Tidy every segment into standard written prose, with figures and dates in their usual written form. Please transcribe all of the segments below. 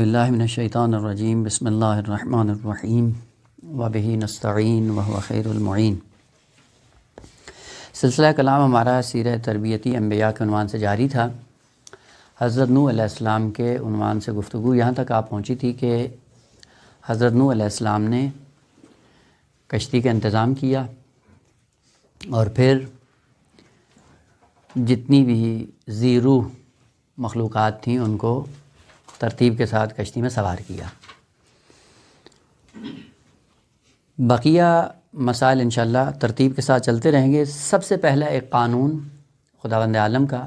باللہ من الشیطان الرجیم بسم اللہ الرحمن الرحیم وبہ نستعین وہو خیر المعین۔ سلسلہ کلام ہمارا سیرت تربیتی انبیاء کے عنوان سے جاری تھا۔ حضرت نوح علیہ السلام کے عنوان سے گفتگو یہاں تک آپ پہنچی تھی کہ حضرت نوح علیہ السلام نے کشتی کا انتظام کیا اور پھر جتنی بھی ذی روح مخلوقات تھیں ان کو ترتیب کے ساتھ کشتی میں سوار کیا۔ بقیہ مسائل انشاءاللہ ترتیب کے ساتھ چلتے رہیں گے۔ سب سے پہلا ایک قانون خداوند عالم کا،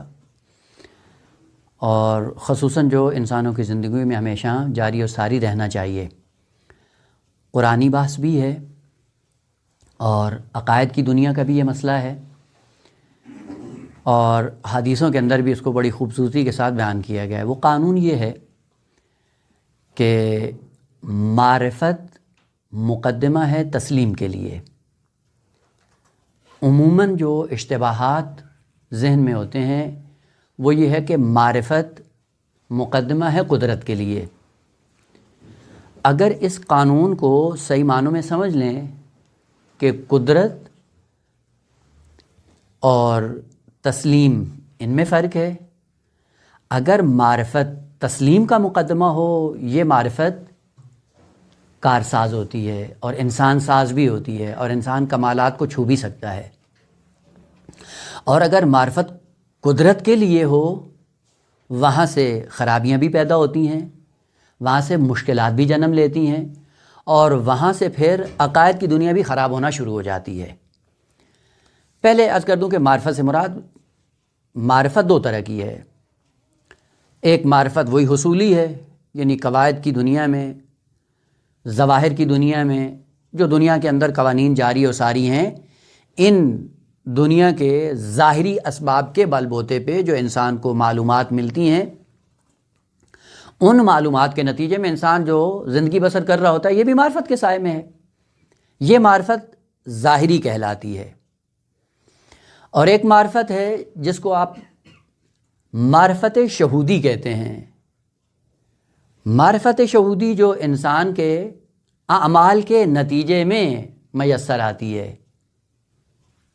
اور خصوصاً جو انسانوں کی زندگی میں ہمیشہ جاری و ساری رہنا چاہیے، قرآنی بحث بھی ہے اور عقائد کی دنیا کا بھی یہ مسئلہ ہے، اور حدیثوں کے اندر بھی اس کو بڑی خوبصورتی کے ساتھ بیان کیا گیا ہے۔ وہ قانون یہ ہے کہ معرفت مقدمہ ہے تسلیم کے لیے۔ عموماً جو اشتباہات ذہن میں ہوتے ہیں وہ یہ ہے کہ معرفت مقدمہ ہے قدرت کے لیے۔ اگر اس قانون کو صحیح معنوں میں سمجھ لیں کہ قدرت اور تسلیم ان میں فرق ہے، اگر معرفت تسلیم کا مقدمہ ہو، یہ معرفت کارساز ہوتی ہے اور انسان ساز بھی ہوتی ہے اور انسان کمالات کو چھو بھی سکتا ہے، اور اگر معرفت قدرت کے لیے ہو، وہاں سے خرابیاں بھی پیدا ہوتی ہیں، وہاں سے مشکلات بھی جنم لیتی ہیں، اور وہاں سے پھر عقائد کی دنیا بھی خراب ہونا شروع ہو جاتی ہے۔ پہلے عرض کر دوں کہ معرفت سے مراد معرفت دو طرح کی ہے۔ ایک معرفت وہی حصولی ہے، یعنی قواعد کی دنیا میں، ظواہر کی دنیا میں، جو دنیا کے اندر قوانین جاری و ساری ہیں، ان دنیا کے ظاہری اسباب کے بل بوتے پہ جو انسان کو معلومات ملتی ہیں، ان معلومات کے نتیجے میں انسان جو زندگی بسر کر رہا ہوتا ہے، یہ بھی معرفت کے سائے میں ہے۔ یہ معرفت ظاہری کہلاتی ہے۔ اور ایک معرفت ہے جس کو آپ معرفت شہودی کہتے ہیں۔ معرفت شہودی جو انسان کے اعمال کے نتیجے میں میسر آتی ہے۔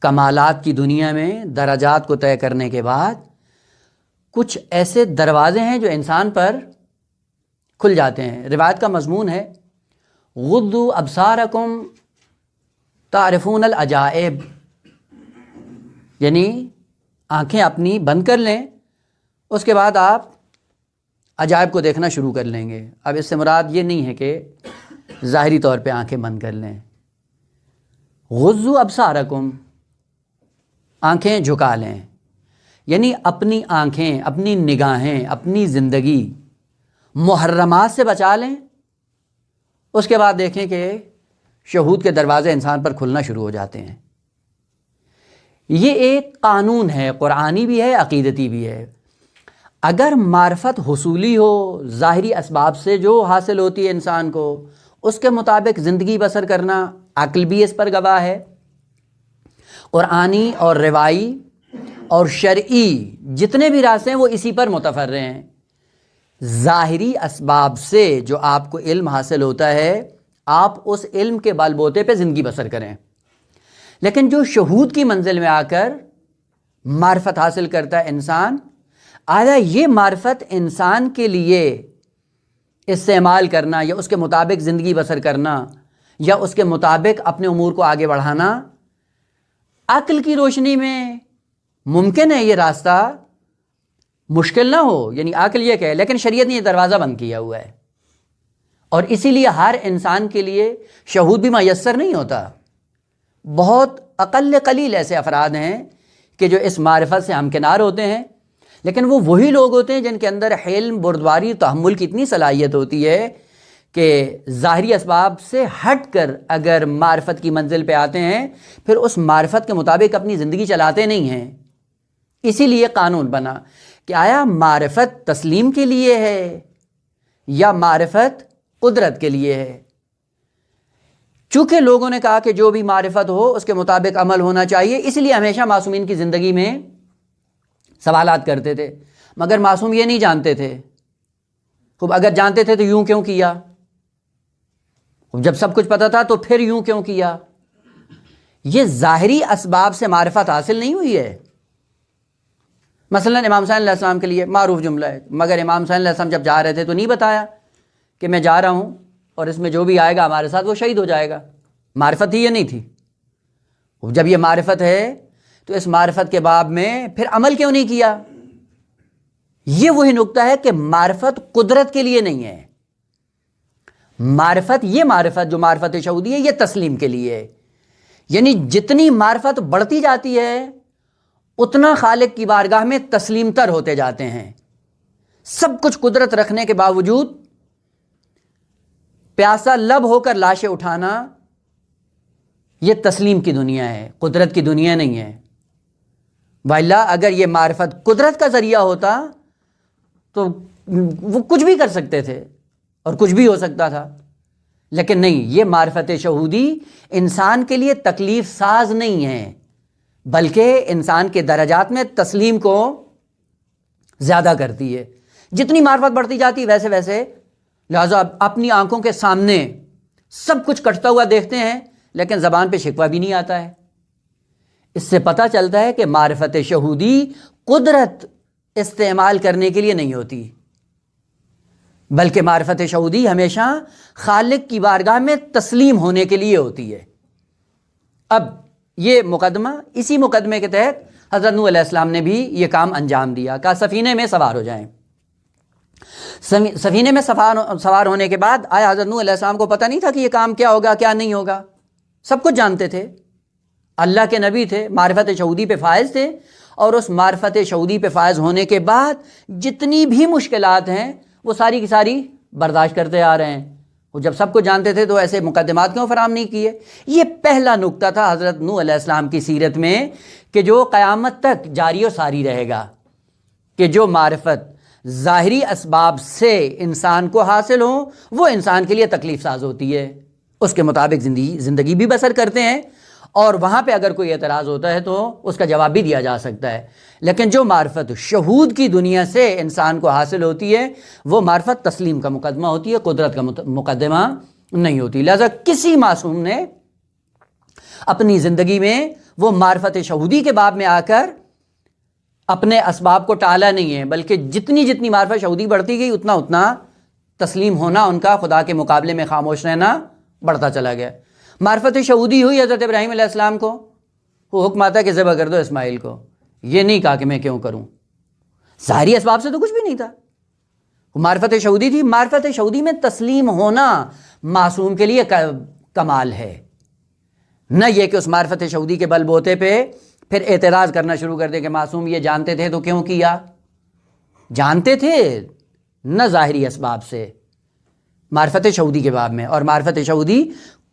کمالات کی دنیا میں درجات کو طے کرنے کے بعد کچھ ایسے دروازے ہیں جو انسان پر کھل جاتے ہیں۔ روایت کا مضمون ہے غضوا ابصارکم تعرفون العجائب، یعنی آنکھیں اپنی بند کر لیں، اس کے بعد آپ عجائب کو دیکھنا شروع کر لیں گے۔ اب اس سے مراد یہ نہیں ہے کہ ظاہری طور پہ آنکھیں بند کر لیں۔ غضوا ابصارکم، آنکھیں جھکا لیں، یعنی اپنی آنکھیں، اپنی نگاہیں، اپنی زندگی محرمات سے بچا لیں، اس کے بعد دیکھیں کہ شہود کے دروازے انسان پر کھلنا شروع ہو جاتے ہیں۔ یہ ایک قانون ہے، قرآنی بھی ہے، عقیدتی بھی ہے۔ اگر معرفت حصولی ہو، ظاہری اسباب سے جو حاصل ہوتی ہے انسان کو، اس کے مطابق زندگی بسر کرنا، عقل بھی اس پر گواہ ہے۔ قرآنی اور روائی اور شرعی جتنے بھی راستے ہیں وہ اسی پر متفرع ہیں۔ ظاہری اسباب سے جو آپ کو علم حاصل ہوتا ہے، آپ اس علم کے بال بوتے پہ زندگی بسر کریں۔ لیکن جو شہود کی منزل میں آ کر معرفت حاصل کرتا ہے انسان، آیا یہ معرفت انسان کے لیے استعمال کرنا یا اس کے مطابق زندگی بسر کرنا یا اس کے مطابق اپنے امور کو آگے بڑھانا، عقل کی روشنی میں ممکن ہے یہ راستہ مشکل نہ ہو، یعنی عقل یہ کہے، لیکن شریعت نے یہ دروازہ بند کیا ہوا ہے، اور اسی لیے ہر انسان کے لیے شہود بھی میسر نہیں ہوتا۔ بہت اقل قلیل ایسے افراد ہیں کہ جو اس معرفت سے ہمکنار ہوتے ہیں، لیکن وہ وہی لوگ ہوتے ہیں جن کے اندر حلم، بردباری، تحمل کی اتنی صلاحیت ہوتی ہے کہ ظاہری اسباب سے ہٹ کر اگر معرفت کی منزل پہ آتے ہیں، پھر اس معرفت کے مطابق اپنی زندگی چلاتے نہیں ہیں۔ اسی لیے قانون بنا کہ آیا معرفت تسلیم کے لیے ہے یا معرفت قدرت کے لیے ہے۔ چونکہ لوگوں نے کہا کہ جو بھی معرفت ہو اس کے مطابق عمل ہونا چاہیے، اس لیے ہمیشہ معصومین کی زندگی میں سوالات کرتے تھے، مگر معصوم یہ نہیں جانتے تھے خوب اگر جانتے تھے تو یوں کیوں کیا؟ جب سب کچھ پتہ تھا تو پھر یوں کیوں کیا؟ یہ ظاہری اسباب سے معرفت حاصل نہیں ہوئی ہے۔ مثلا امام حسین علیہ السلام کے لیے معروف جملہ ہے، مگر امام حسین علیہ السلام جب جا رہے تھے تو نہیں بتایا کہ میں جا رہا ہوں اور اس میں جو بھی آئے گا ہمارے ساتھ وہ شہید ہو جائے گا؟ معرفت ہی یہ نہیں تھی۔ جب یہ معرفت ہے تو اس معرفت کے باب میں پھر عمل کیوں نہیں کیا؟ یہ وہی نقطہ ہے کہ معرفت قدرت کے لیے نہیں ہے۔ معرفت جو معرفت شہودی ہے یہ تسلیم کے لیے ہے، یعنی جتنی معرفت بڑھتی جاتی ہے اتنا خالق کی بارگاہ میں تسلیم تر ہوتے جاتے ہیں۔ سب کچھ قدرت رکھنے کے باوجود پیاسا لب ہو کر لاشیں اٹھانا یہ تسلیم کی دنیا ہے، قدرت کی دنیا نہیں ہے۔ وَإِلَّا اگر یہ معرفت قدرت کا ذریعہ ہوتا تو وہ کچھ بھی کر سکتے تھے اور کچھ بھی ہو سکتا تھا، لیکن نہیں، یہ معرفت شہودی انسان کے لیے تکلیف ساز نہیں ہے، بلکہ انسان کے درجات میں تسلیم کو زیادہ کرتی ہے۔ جتنی معرفت بڑھتی جاتی ویسے ویسے لہذا اپنی آنکھوں کے سامنے سب کچھ کٹتا ہوا دیکھتے ہیں لیکن زبان پہ شکوہ بھی نہیں آتا ہے۔ اس سے پتہ چلتا ہے کہ معرفت شہودی قدرت استعمال کرنے کے لیے نہیں ہوتی، بلکہ معرفت شہودی ہمیشہ خالق کی بارگاہ میں تسلیم ہونے کے لیے ہوتی ہے۔ اب یہ مقدمہ، اسی مقدمے کے تحت حضرت نوح علیہ السلام نے بھی یہ کام انجام دیا، کہا سفینے میں سوار ہو جائیں۔ سفینے میں سوار ہونے کے بعد آیا حضرت نوح علیہ السلام کو پتہ نہیں تھا کہ یہ کام کیا ہوگا کیا نہیں ہوگا؟ سب کچھ جانتے تھے، اللہ کے نبی تھے، معرفت شہودی پہ فائز تھے، اور اس معرفت شہودی پہ فائز ہونے کے بعد جتنی بھی مشکلات ہیں وہ ساری کی ساری برداشت کرتے آ رہے ہیں۔ وہ جب سب کچھ جانتے تھے تو ایسے مقدمات کیوں فراہم نہیں کیے؟ یہ پہلا نقطہ تھا حضرت نوح علیہ السلام کی سیرت میں کہ جو قیامت تک جاری و ساری رہے گا، کہ جو معرفت ظاہری اسباب سے انسان کو حاصل ہو وہ انسان کے لیے تکلیف ساز ہوتی ہے، اس کے مطابق زندگی بھی بسر کرتے ہیں، اور وہاں پہ اگر کوئی اعتراض ہوتا ہے تو اس کا جواب بھی دیا جا سکتا ہے۔ لیکن جو معرفت شہود کی دنیا سے انسان کو حاصل ہوتی ہے وہ معرفت تسلیم کا مقدمہ ہوتی ہے، قدرت کا مقدمہ نہیں ہوتی۔ لہذا کسی معصوم نے اپنی زندگی میں وہ معرفت شہودی کے باب میں آ کر اپنے اسباب کو ٹالا نہیں ہے، بلکہ جتنی معرفت شہودی بڑھتی گئی اتنا تسلیم ہونا ان کا خدا کے مقابلے میں خاموش رہنا بڑھتا چلا گیا۔ معرفت شہودی ہوئی حضرت ابراہیم علیہ السلام کو، وہ حکم آتا ہے کہ ذبح کر دو اسماعیل کو، یہ نہیں کہا کہ میں کیوں کروں، ظاہری اسباب سے تو کچھ بھی نہیں تھا، معرفت شہودی تھی۔ معرفت شہودی میں تسلیم ہونا معصوم کے لیے کمال ہے، نہ یہ کہ اس معرفت شہودی کے بل بوتے پہ پھر اعتراض کرنا شروع کر دے کہ معصوم یہ جانتے تھے تو کیوں کیا؟ جانتے تھے نہ ظاہری اسباب سے، معرفت شہودی کے باب میں۔ اور معرفت شہودی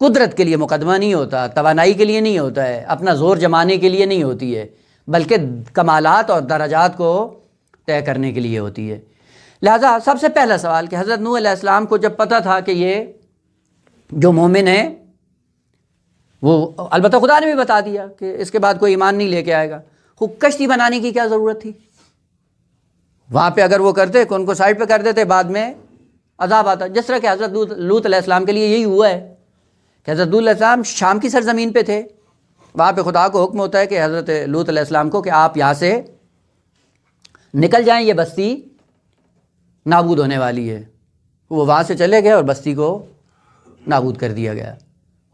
قدرت کے لیے مقدمہ نہیں ہوتا، توانائی کے لیے نہیں ہوتا ہے، اپنا زور جمانے کے لیے نہیں ہوتی ہے، بلکہ کمالات اور درجات کو طے کرنے کے لیے ہوتی ہے۔ لہذا سب سے پہلا سوال کہ حضرت نوح علیہ السلام کو جب پتہ تھا کہ یہ جو مومن ہے وہ، البتہ خدا نے بھی بتا دیا کہ اس کے بعد کوئی ایمان نہیں لے کے آئے گا، خوب کشتی بنانے کی کیا ضرورت تھی؟ وہاں پہ اگر وہ کرتے کہ ان کو سائڈ پہ کر دیتے بعد میں عذاب آتا، جس طرح کہ حضرت لوط علیہ السلام کے لیے یہی ہوا ہے کہ حضرت لوط علیہ السلام شام کی سرزمین پہ تھے، وہاں پہ خدا کو حکم ہوتا ہے کہ حضرت لوط علیہ السلام کو کہ آپ یہاں سے نکل جائیں، یہ بستی نابود ہونے والی ہے۔ وہ وہاں سے چلے گئے اور بستی کو نابود کر دیا گیا۔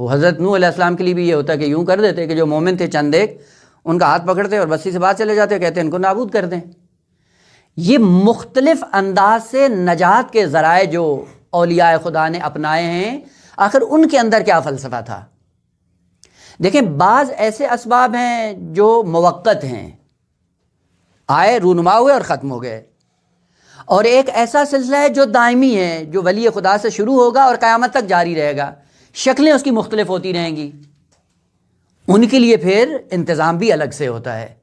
وہ حضرت نوح علیہ السلام کے لیے بھی یہ ہوتا ہے کہ یوں کر دیتے کہ جو مومن تھے چند ایک، ان کا ہاتھ پکڑتے اور بستی سے باہر چلے جاتے، کہتے ہیں ان کو نابود کر دیں۔ یہ مختلف انداز سے نجات کے ذرائع جو اولیاء خدا نے اپنائے ہیں، آخر ان کے اندر کیا فلسفہ تھا؟ دیکھیں، بعض ایسے اسباب ہیں جو موقت ہیں، آئے، رونما ہوئے اور ختم ہو گئے، اور ایک ایسا سلسلہ ہے جو دائمی ہے، جو ولی خدا سے شروع ہوگا اور قیامت تک جاری رہے گا، شکلیں اس کی مختلف ہوتی رہیں گی، ان کے لیے پھر انتظام بھی الگ سے ہوتا ہے۔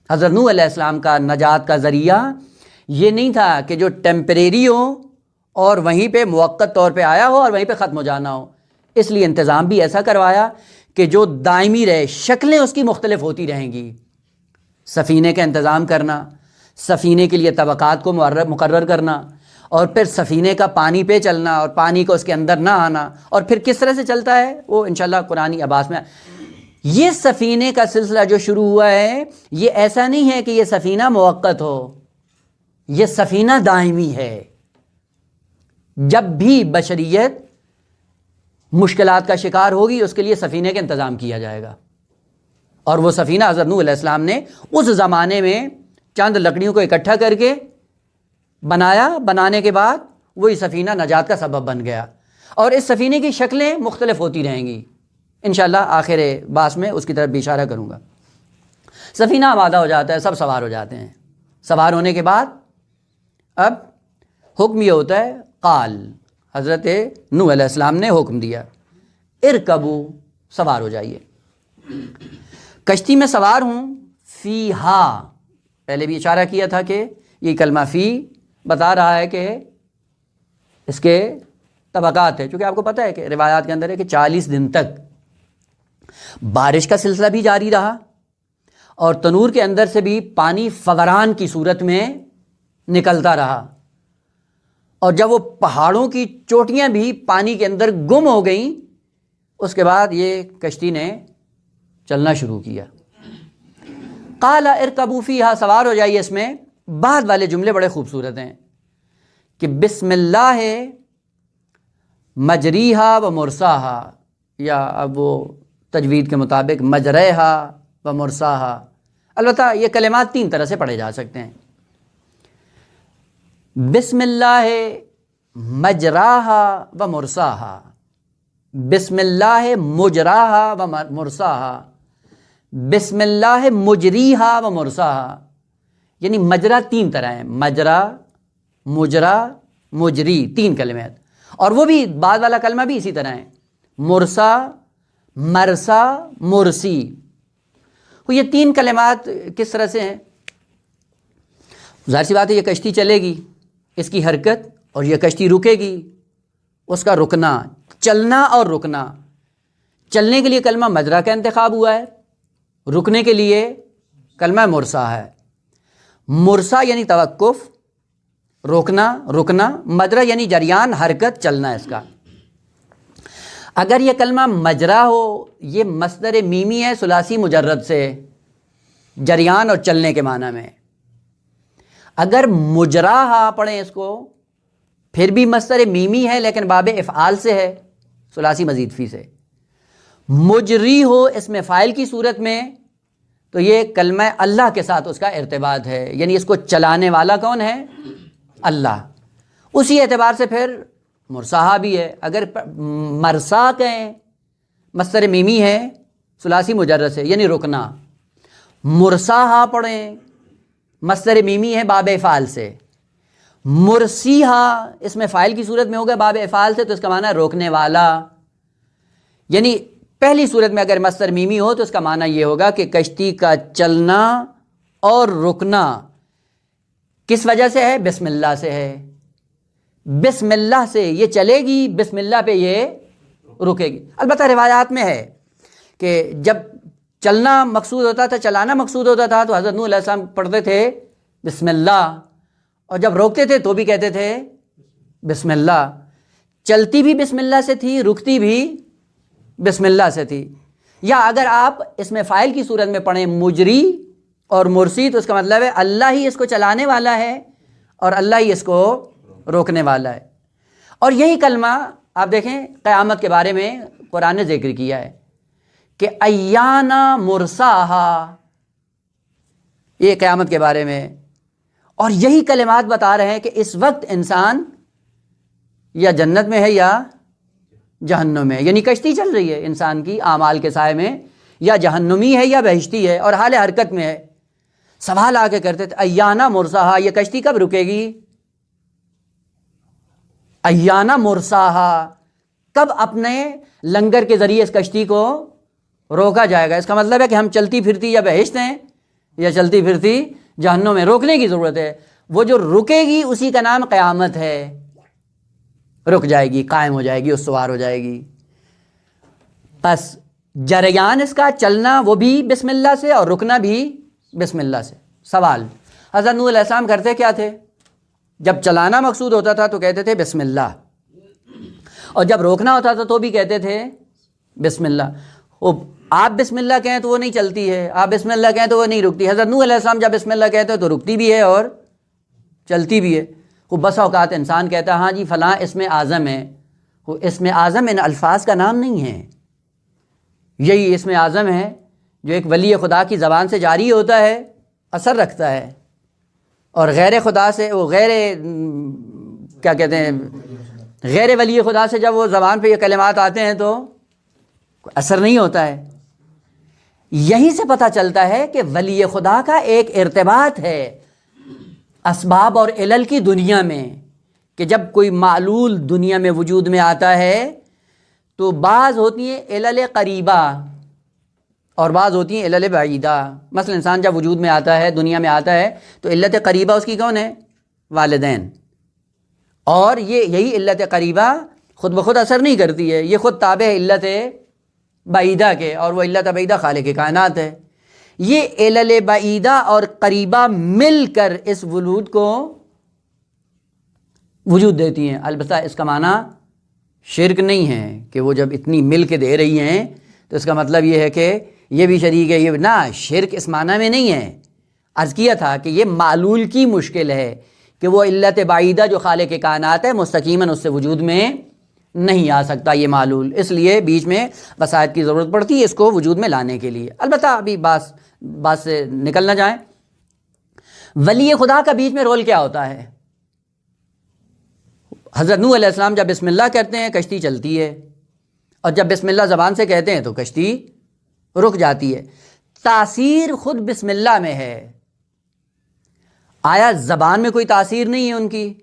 حضرت نوح علیہ السلام کا نجات کا ذریعہ یہ نہیں تھا کہ جو ٹیمپریری ہو اور وہیں پہ موقت طور پہ آیا ہو اور وہیں پہ ختم ہو جانا ہو، اس لیے انتظام بھی ایسا کروایا کہ جو دائمی رہے، شکلیں اس کی مختلف ہوتی رہیں گی۔ سفینے کا انتظام کرنا، سفینے کے لیے طبقات کو مقرر کرنا، اور پھر سفینے کا پانی پہ چلنا اور پانی کو اس کے اندر نہ آنا، اور پھر کس طرح سے چلتا ہے وہ انشاءاللہ قرآنی عباس میں۔ یہ سفینے کا سلسلہ جو شروع ہوا ہے، یہ ایسا نہیں ہے کہ یہ سفینہ موقت ہو، یہ سفینہ دائمی ہے۔ جب بھی بشریت مشکلات کا شکار ہوگی اس کے لیے سفینے کا انتظام کیا جائے گا، اور وہ سفینہ حضرت نوح علیہ السلام نے اس زمانے میں چند لکڑیوں کو اکٹھا کر کے بنایا، بنانے کے بعد وہی سفینہ نجات کا سبب بن گیا، اور اس سفینے کی شکلیں مختلف ہوتی رہیں گی انشاءاللہ، آخر باس میں اس کی طرف بھی اشارہ کروں گا۔ سفینہ آمادہ ہو جاتا ہے، سب سوار ہو جاتے ہیں، سوار ہونے کے بعد اب حکم یہ ہوتا ہے، قال حضرت نوح علیہ السلام نے حکم دیا، ارکبو سوار ہو جائیے، کشتی میں سوار ہوں، فیہا، پہلے بھی اشارہ کیا تھا کہ یہ کلمہ فی بتا رہا ہے کہ اس کے طبقات ہے، چونکہ آپ کو پتہ ہے کہ روایات کے اندر ہے کہ 40 دن تک بارش کا سلسلہ بھی جاری رہا، اور تنور کے اندر سے بھی پانی فوران کی صورت میں نکلتا رہا، اور جب وہ پہاڑوں کی چوٹیاں بھی پانی کے اندر گم ہو گئیں اس کے بعد یہ کشتی نے چلنا شروع کیا۔ قال ارکبوا فیہا، سوار ہو جائیے اس میں۔ بعد والے جملے بڑے خوبصورت ہیں کہ بسم اللہ مجریہا و مرساہا، یا اب وہ تجوید کے مطابق مجریہا و مرساہا، البتہ یہ کلمات 3 طرح سے پڑھے جا سکتے ہیں۔ بسم اللہ مجراہا و مرساہا، بسم اللہ مجراہا و مرساہا، بسم اللہ مجریہا و مرساہا، یعنی مجرا 3 طرح ہیں، مجرا، مجرا، مجری، 3 کلمات، اور وہ بھی بعد والا کلمہ بھی اسی طرح ہے، مرسا، مرسا، مرسی۔ یہ 3 کلمات کس طرح سے ہیں؟ ظاہر سی بات ہے یہ کشتی چلے گی، اس کی حرکت، اور یہ کشتی رکے گی، اس کا رکنا، چلنا اور رکنا۔ چلنے کے لیے کلمہ مجرا کا انتخاب ہوا ہے، رکنے کے لیے کلمہ مرسا ہے۔ مرسا یعنی توقف، روکنا، رکنا، مجرا یعنی جریان، حرکت، چلنا اس کا۔ اگر یہ کلمہ مجرا ہو، یہ مصدر میمی ہے ثلاثی مجرد سے، جریان اور چلنے کے معنی میں۔ اگر مجراہا پڑھیں اس کو، پھر بھی مصدر میمی ہے لیکن باب افعال سے ہے، ثلاثی مزید فی سے۔ مجری ہو اس میں فاعل کی صورت میں، تو یہ کلمہ اللہ کے ساتھ اس کا ارتباط ہے، یعنی اس کو چلانے والا کون ہے؟ اللہ۔ اسی اعتبار سے پھر مرساہا بھی ہے۔ اگر مرسا کہیں، مصدر میمی ہے ثلاثی مجرد سے، یعنی رکنا۔ مرساہا پڑھیں، مصدر میمی ہے باب افعال سے۔ مرسیہا اس میں فاعل کی صورت میں ہوگا باب افعال سے، تو اس کا معنی ہے روکنے والا۔ یعنی پہلی صورت میں اگر مصدر میمی ہو تو اس کا معنی یہ ہوگا کہ کشتی کا چلنا اور رکنا کس وجہ سے ہے؟ بسم اللہ سے ہے۔ بسم اللہ سے یہ چلے گی، بسم اللہ پہ یہ رکے گی۔ البتہ روایات میں ہے کہ جب چلنا مقصود ہوتا تھا، چلانا مقصود ہوتا تھا، تو حضرت نوح علیہ السلام پڑھتے تھے بسم اللہ، اور جب روکتے تھے تو بھی کہتے تھے بسم اللہ۔ چلتی بھی بسم اللہ سے تھی، رکتی بھی بسم اللہ سے تھی۔ یا اگر آپ اس میں فاعل کی صورت میں پڑھیں مجری اور مرسی، تو اس کا مطلب ہے اللہ ہی اس کو چلانے والا ہے اور اللہ ہی اس کو روکنے والا ہے۔ اور یہی کلمہ آپ دیکھیں قیامت کے بارے میں قرآن نے ذکر کیا ہے کہ ایانا مرساہا، یہ قیامت کے بارے میں، اور یہی کلمات بتا رہے ہیں کہ اس وقت انسان یا جنت میں ہے یا جہنم میں، یعنی کشتی چل رہی ہے انسان کی اعمال کے سائے میں، یا جہنمی ہے یا بہشتی ہے، اور حال حرکت میں ہے۔ سوال آ کے کرتے تھے ایانا مرساہا، یہ کشتی کب رکے گی؟ ایانا مرساہا، کب اپنے لنگر کے ذریعے اس کشتی کو روکا جائے گا؟ اس کا مطلب ہے کہ ہم چلتی پھرتی یا بہشت ہیں یا چلتی پھرتی جہنم میں، روکنے کی ضرورت ہے۔ وہ جو رکے گی اسی کا نام قیامت ہے، رک جائے گی، قائم ہو جائے گی، استوار ہو جائے گی۔ بس جریان اس کا چلنا وہ بھی بسم اللہ سے اور رکنا بھی بسم اللہ سے۔ سوال، حضرت نوح علیہ السلام کرتے کیا تھے؟ جب چلانا مقصود ہوتا تھا تو کہتے تھے بسم اللہ، اور جب روکنا ہوتا تھا تو بھی کہتے تھے بسم اللہ۔ آپ بسم اللہ کہیں تو وہ نہیں چلتی ہے، آپ بسم اللہ کہیں تو وہ نہیں رکتی۔ حضرت نوح علیہ السلام جب بسم اللہ کہتے ہیں تو رکتی بھی ہے اور چلتی بھی ہے۔ وہ بس اوقات انسان کہتا ہے ہاں جی فلاں اسم اعظم ہے، وہ اسم اعظم ان الفاظ کا نام نہیں ہے، یہی اسم اعظم ہے جو ایک ولی خدا کی زبان سے جاری ہوتا ہے، اثر رکھتا ہے، اور غیر خدا سے، وہ غیر کیا کہتے ہیں، غیر ولی خدا سے جب وہ زبان پہ یہ کلمات آتے ہیں تو اثر نہیں ہوتا ہے۔ یہیں سے پتہ چلتا ہے کہ ولی خدا کا ایک ارتباط ہے اسباب اور علل کی دنیا میں، کہ جب کوئی معلول دنیا میں وجود میں آتا ہے تو بعض ہوتی ہیں علل قریبہ اور بعض ہوتی ہیں علل بعیدہ۔ مثلا انسان جب وجود میں آتا ہے، دنیا میں آتا ہے، تو علت قریبہ اس کی کون ہے؟ والدین، اور یہی علت قریبہ خود بخود اثر نہیں کرتی ہے، یہ خود تابع ہے علت بعیدہ کے، اور وہ علت بعیدہ خالق کائنات ہے۔ یہ علل بعیدہ اور قریبہ مل کر اس وجود کو وجود دیتی ہیں۔ البتہ اس کا معنی شرک نہیں ہے کہ وہ جب اتنی مل کے دے رہی ہیں تو اس کا مطلب یہ ہے کہ یہ بھی شریک ہے، یہ نہ، شرک اس معنی میں نہیں ہے۔ عرض کیا تھا کہ یہ معلول کی مشکل ہے کہ وہ علت بعیدہ جو خالق کائنات ہے مستقیماً اس سے وجود میں نہیں آ سکتا یہ معلول، اس لیے بیچ میں وسائط کی ضرورت پڑتی ہے اس کو وجود میں لانے کے لیے۔ البتہ ابھی بات سے نکل نہ جائیں، ولی خدا کا بیچ میں رول کیا ہوتا ہے؟ حضرت نوح علیہ السلام جب بسم اللہ کہتے ہیں کشتی چلتی ہے، اور جب بسم اللہ زبان سے کہتے ہیں تو کشتی رک جاتی ہے۔ تاثیر خود بسم اللہ میں ہے، آیا زبان میں کوئی تاثیر نہیں ہے ان کی؟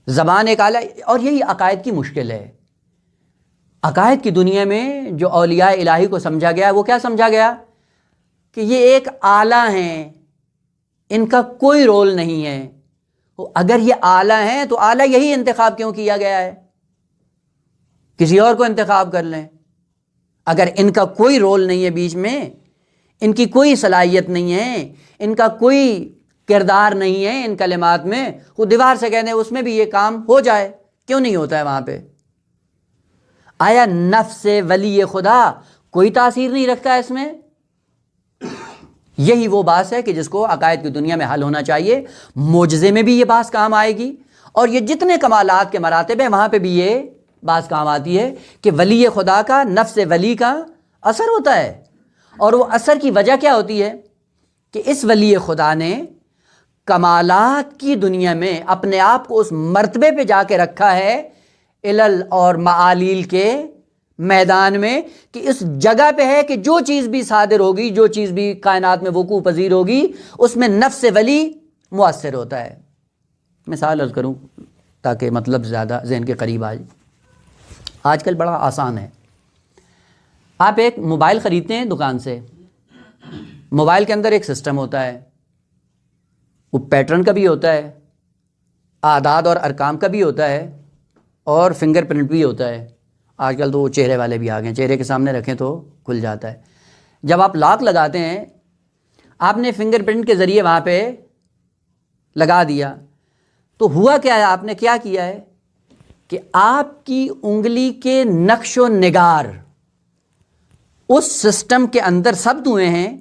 زبان ایک آلہ، اور یہی عقائد کی مشکل ہے۔ عقائد کی دنیا میں جو اولیاء الہی کو سمجھا گیا، وہ کیا سمجھا گیا؟ کہ یہ ایک آلہ ہیں، ان کا کوئی رول نہیں ہے۔ اگر یہ آلہ ہیں تو آلہ یہی انتخاب کیوں کیا گیا ہے؟ کسی اور کو انتخاب کر لیں۔ اگر ان کا کوئی رول نہیں ہے بیچ میں، ان کی کوئی صلاحیت نہیں ہے، ان کا کوئی کردار نہیں ہے ان کلمات میں، وہ دیوار سے کہنے اس میں بھی یہ کام ہو جائے، کیوں نہیں ہوتا ہے وہاں پہ؟ آیا نفس ولی خدا کوئی تاثیر نہیں رکھتا ہے اس میں؟ یہی وہ بات ہے کہ جس کو عقائد کی دنیا میں حل ہونا چاہیے۔ معجزے میں بھی یہ بات کام آئے گی، اور یہ جتنے کمالات کے مراتب ہیں وہاں پہ بھی یہ بات کام آتی ہے کہ ولی خدا کا، نفس ولی کا اثر ہوتا ہے، اور وہ اثر کی وجہ کیا ہوتی ہے؟ کہ اس ولی خدا نے کمالات کی دنیا میں اپنے آپ کو اس مرتبے پہ جا کے رکھا ہے علل اور معالیل کے میدان میں، کہ اس جگہ پہ ہے کہ جو چیز بھی صادر ہوگی، جو چیز بھی کائنات میں وقوع پذیر ہوگی، اس میں نفس ولی مؤثر ہوتا ہے۔ مثال عرض کروں تاکہ مطلب زیادہ ذہن کے قریب آ جائے۔ آج کل بڑا آسان ہے، آپ ایک موبائل خریدتے ہیں دکان سے، موبائل کے اندر ایک سسٹم ہوتا ہے، وہ پیٹرن کا بھی ہوتا ہے، اعداد اور ارقام کا بھی ہوتا ہے، اور فنگر پرنٹ بھی ہوتا ہے۔ آج کل تو وہ چہرے والے بھی آ گئے ہیں، چہرے کے سامنے رکھیں تو کھل جاتا ہے۔ جب آپ لاک لگاتے ہیں، آپ نے فنگر پرنٹ کے ذریعے وہاں پہ لگا دیا، تو ہوا کیا ہے؟ آپ نے کیا کیا ہے کہ آپ کی انگلی کے نقش و نگار اس سسٹم کے اندر ثبت ہوئے ہیں،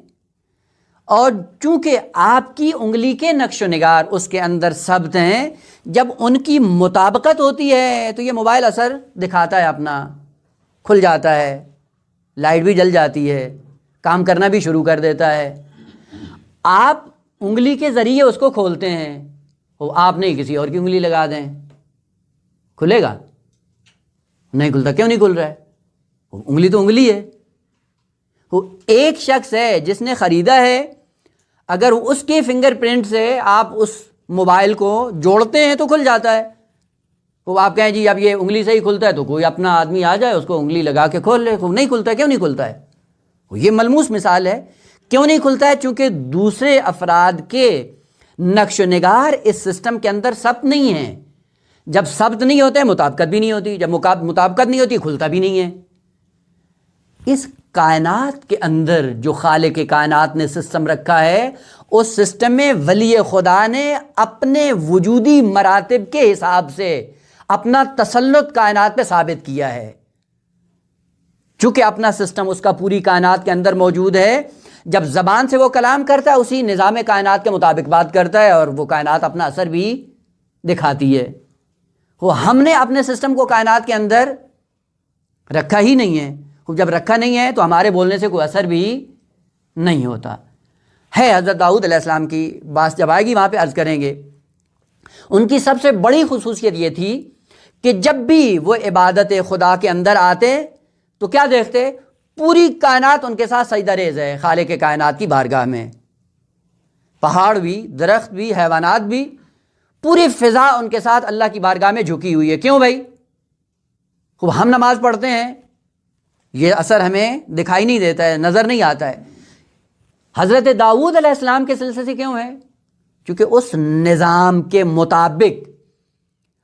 اور چونکہ آپ کی انگلی کے نقش و نگار اس کے اندر ثبت ہیں، جب ان کی مطابقت ہوتی ہے تو یہ موبائل اثر دکھاتا ہے، اپنا کھل جاتا ہے، لائٹ بھی جل جاتی ہے، کام کرنا بھی شروع کر دیتا ہے۔ آپ انگلی کے ذریعے اس کو کھولتے ہیں، وہ آپ نہیں کسی اور کی انگلی لگا دیں، کھلے گا؟ نہیں کھلتا۔ کیوں نہیں کھل رہا ہے؟ انگلی تو انگلی ہے۔ وہ ایک شخص ہے جس نے خریدا ہے، اگر اس کے فنگر پرنٹ سے آپ اس موبائل کو جوڑتے ہیں تو کھل جاتا ہے۔ وہ آپ کہیں جی اب یہ انگلی سے ہی کھلتا ہے، تو کوئی اپنا آدمی آ جائے اس کو انگلی لگا کے کھول لے، نہیں کھلتا ہے۔ کیوں نہیں کھلتا ہے؟ یہ ملموس مثال ہے، کیوں نہیں کھلتا ہے؟ چونکہ دوسرے افراد کے نقش و نگار اس سسٹم کے اندر ثبت نہیں ہیں۔ جب ثبت نہیں ہوتے مطابقت بھی نہیں ہوتی، جب مطابقت نہیں ہوتی کھلتا بھی نہیں ہے۔ اس کائنات کے اندر جو خالق کائنات نے سسٹم رکھا ہے، اس سسٹم میں ولی خدا نے اپنے وجودی مراتب کے حساب سے اپنا تسلط کائنات پہ ثابت کیا ہے۔ چونکہ اپنا سسٹم اس کا پوری کائنات کے اندر موجود ہے، جب زبان سے وہ کلام کرتا ہے اسی نظام کائنات کے مطابق بات کرتا ہے، اور وہ کائنات اپنا اثر بھی دکھاتی ہے۔ وہ ہم نے اپنے سسٹم کو کائنات کے اندر رکھا ہی نہیں ہے، جب رکھا نہیں ہے تو ہمارے بولنے سے کوئی اثر بھی نہیں ہوتا ہے۔ حضرت داؤد علیہ السلام کی بات جب آئے گی وہاں پہ عرض کریں گے، ان کی سب سے بڑی خصوصیت یہ تھی کہ جب بھی وہ عبادت خدا کے اندر آتے تو کیا دیکھتے؟ پوری کائنات ان کے ساتھ سجدہ ریز ہے خالق کائنات کی بارگاہ میں، پہاڑ بھی، درخت بھی، حیوانات بھی، پوری فضا ان کے ساتھ اللہ کی بارگاہ میں جھکی ہوئی ہے۔ کیوں بھائی؟ خوب ہم نماز پڑھتے ہیں، یہ اثر ہمیں دکھائی نہیں دیتا ہے، نظر نہیں آتا ہے۔ حضرت داؤد علیہ السلام کے سلسلے سے کیوں ہے؟ کیونکہ اس نظام کے مطابق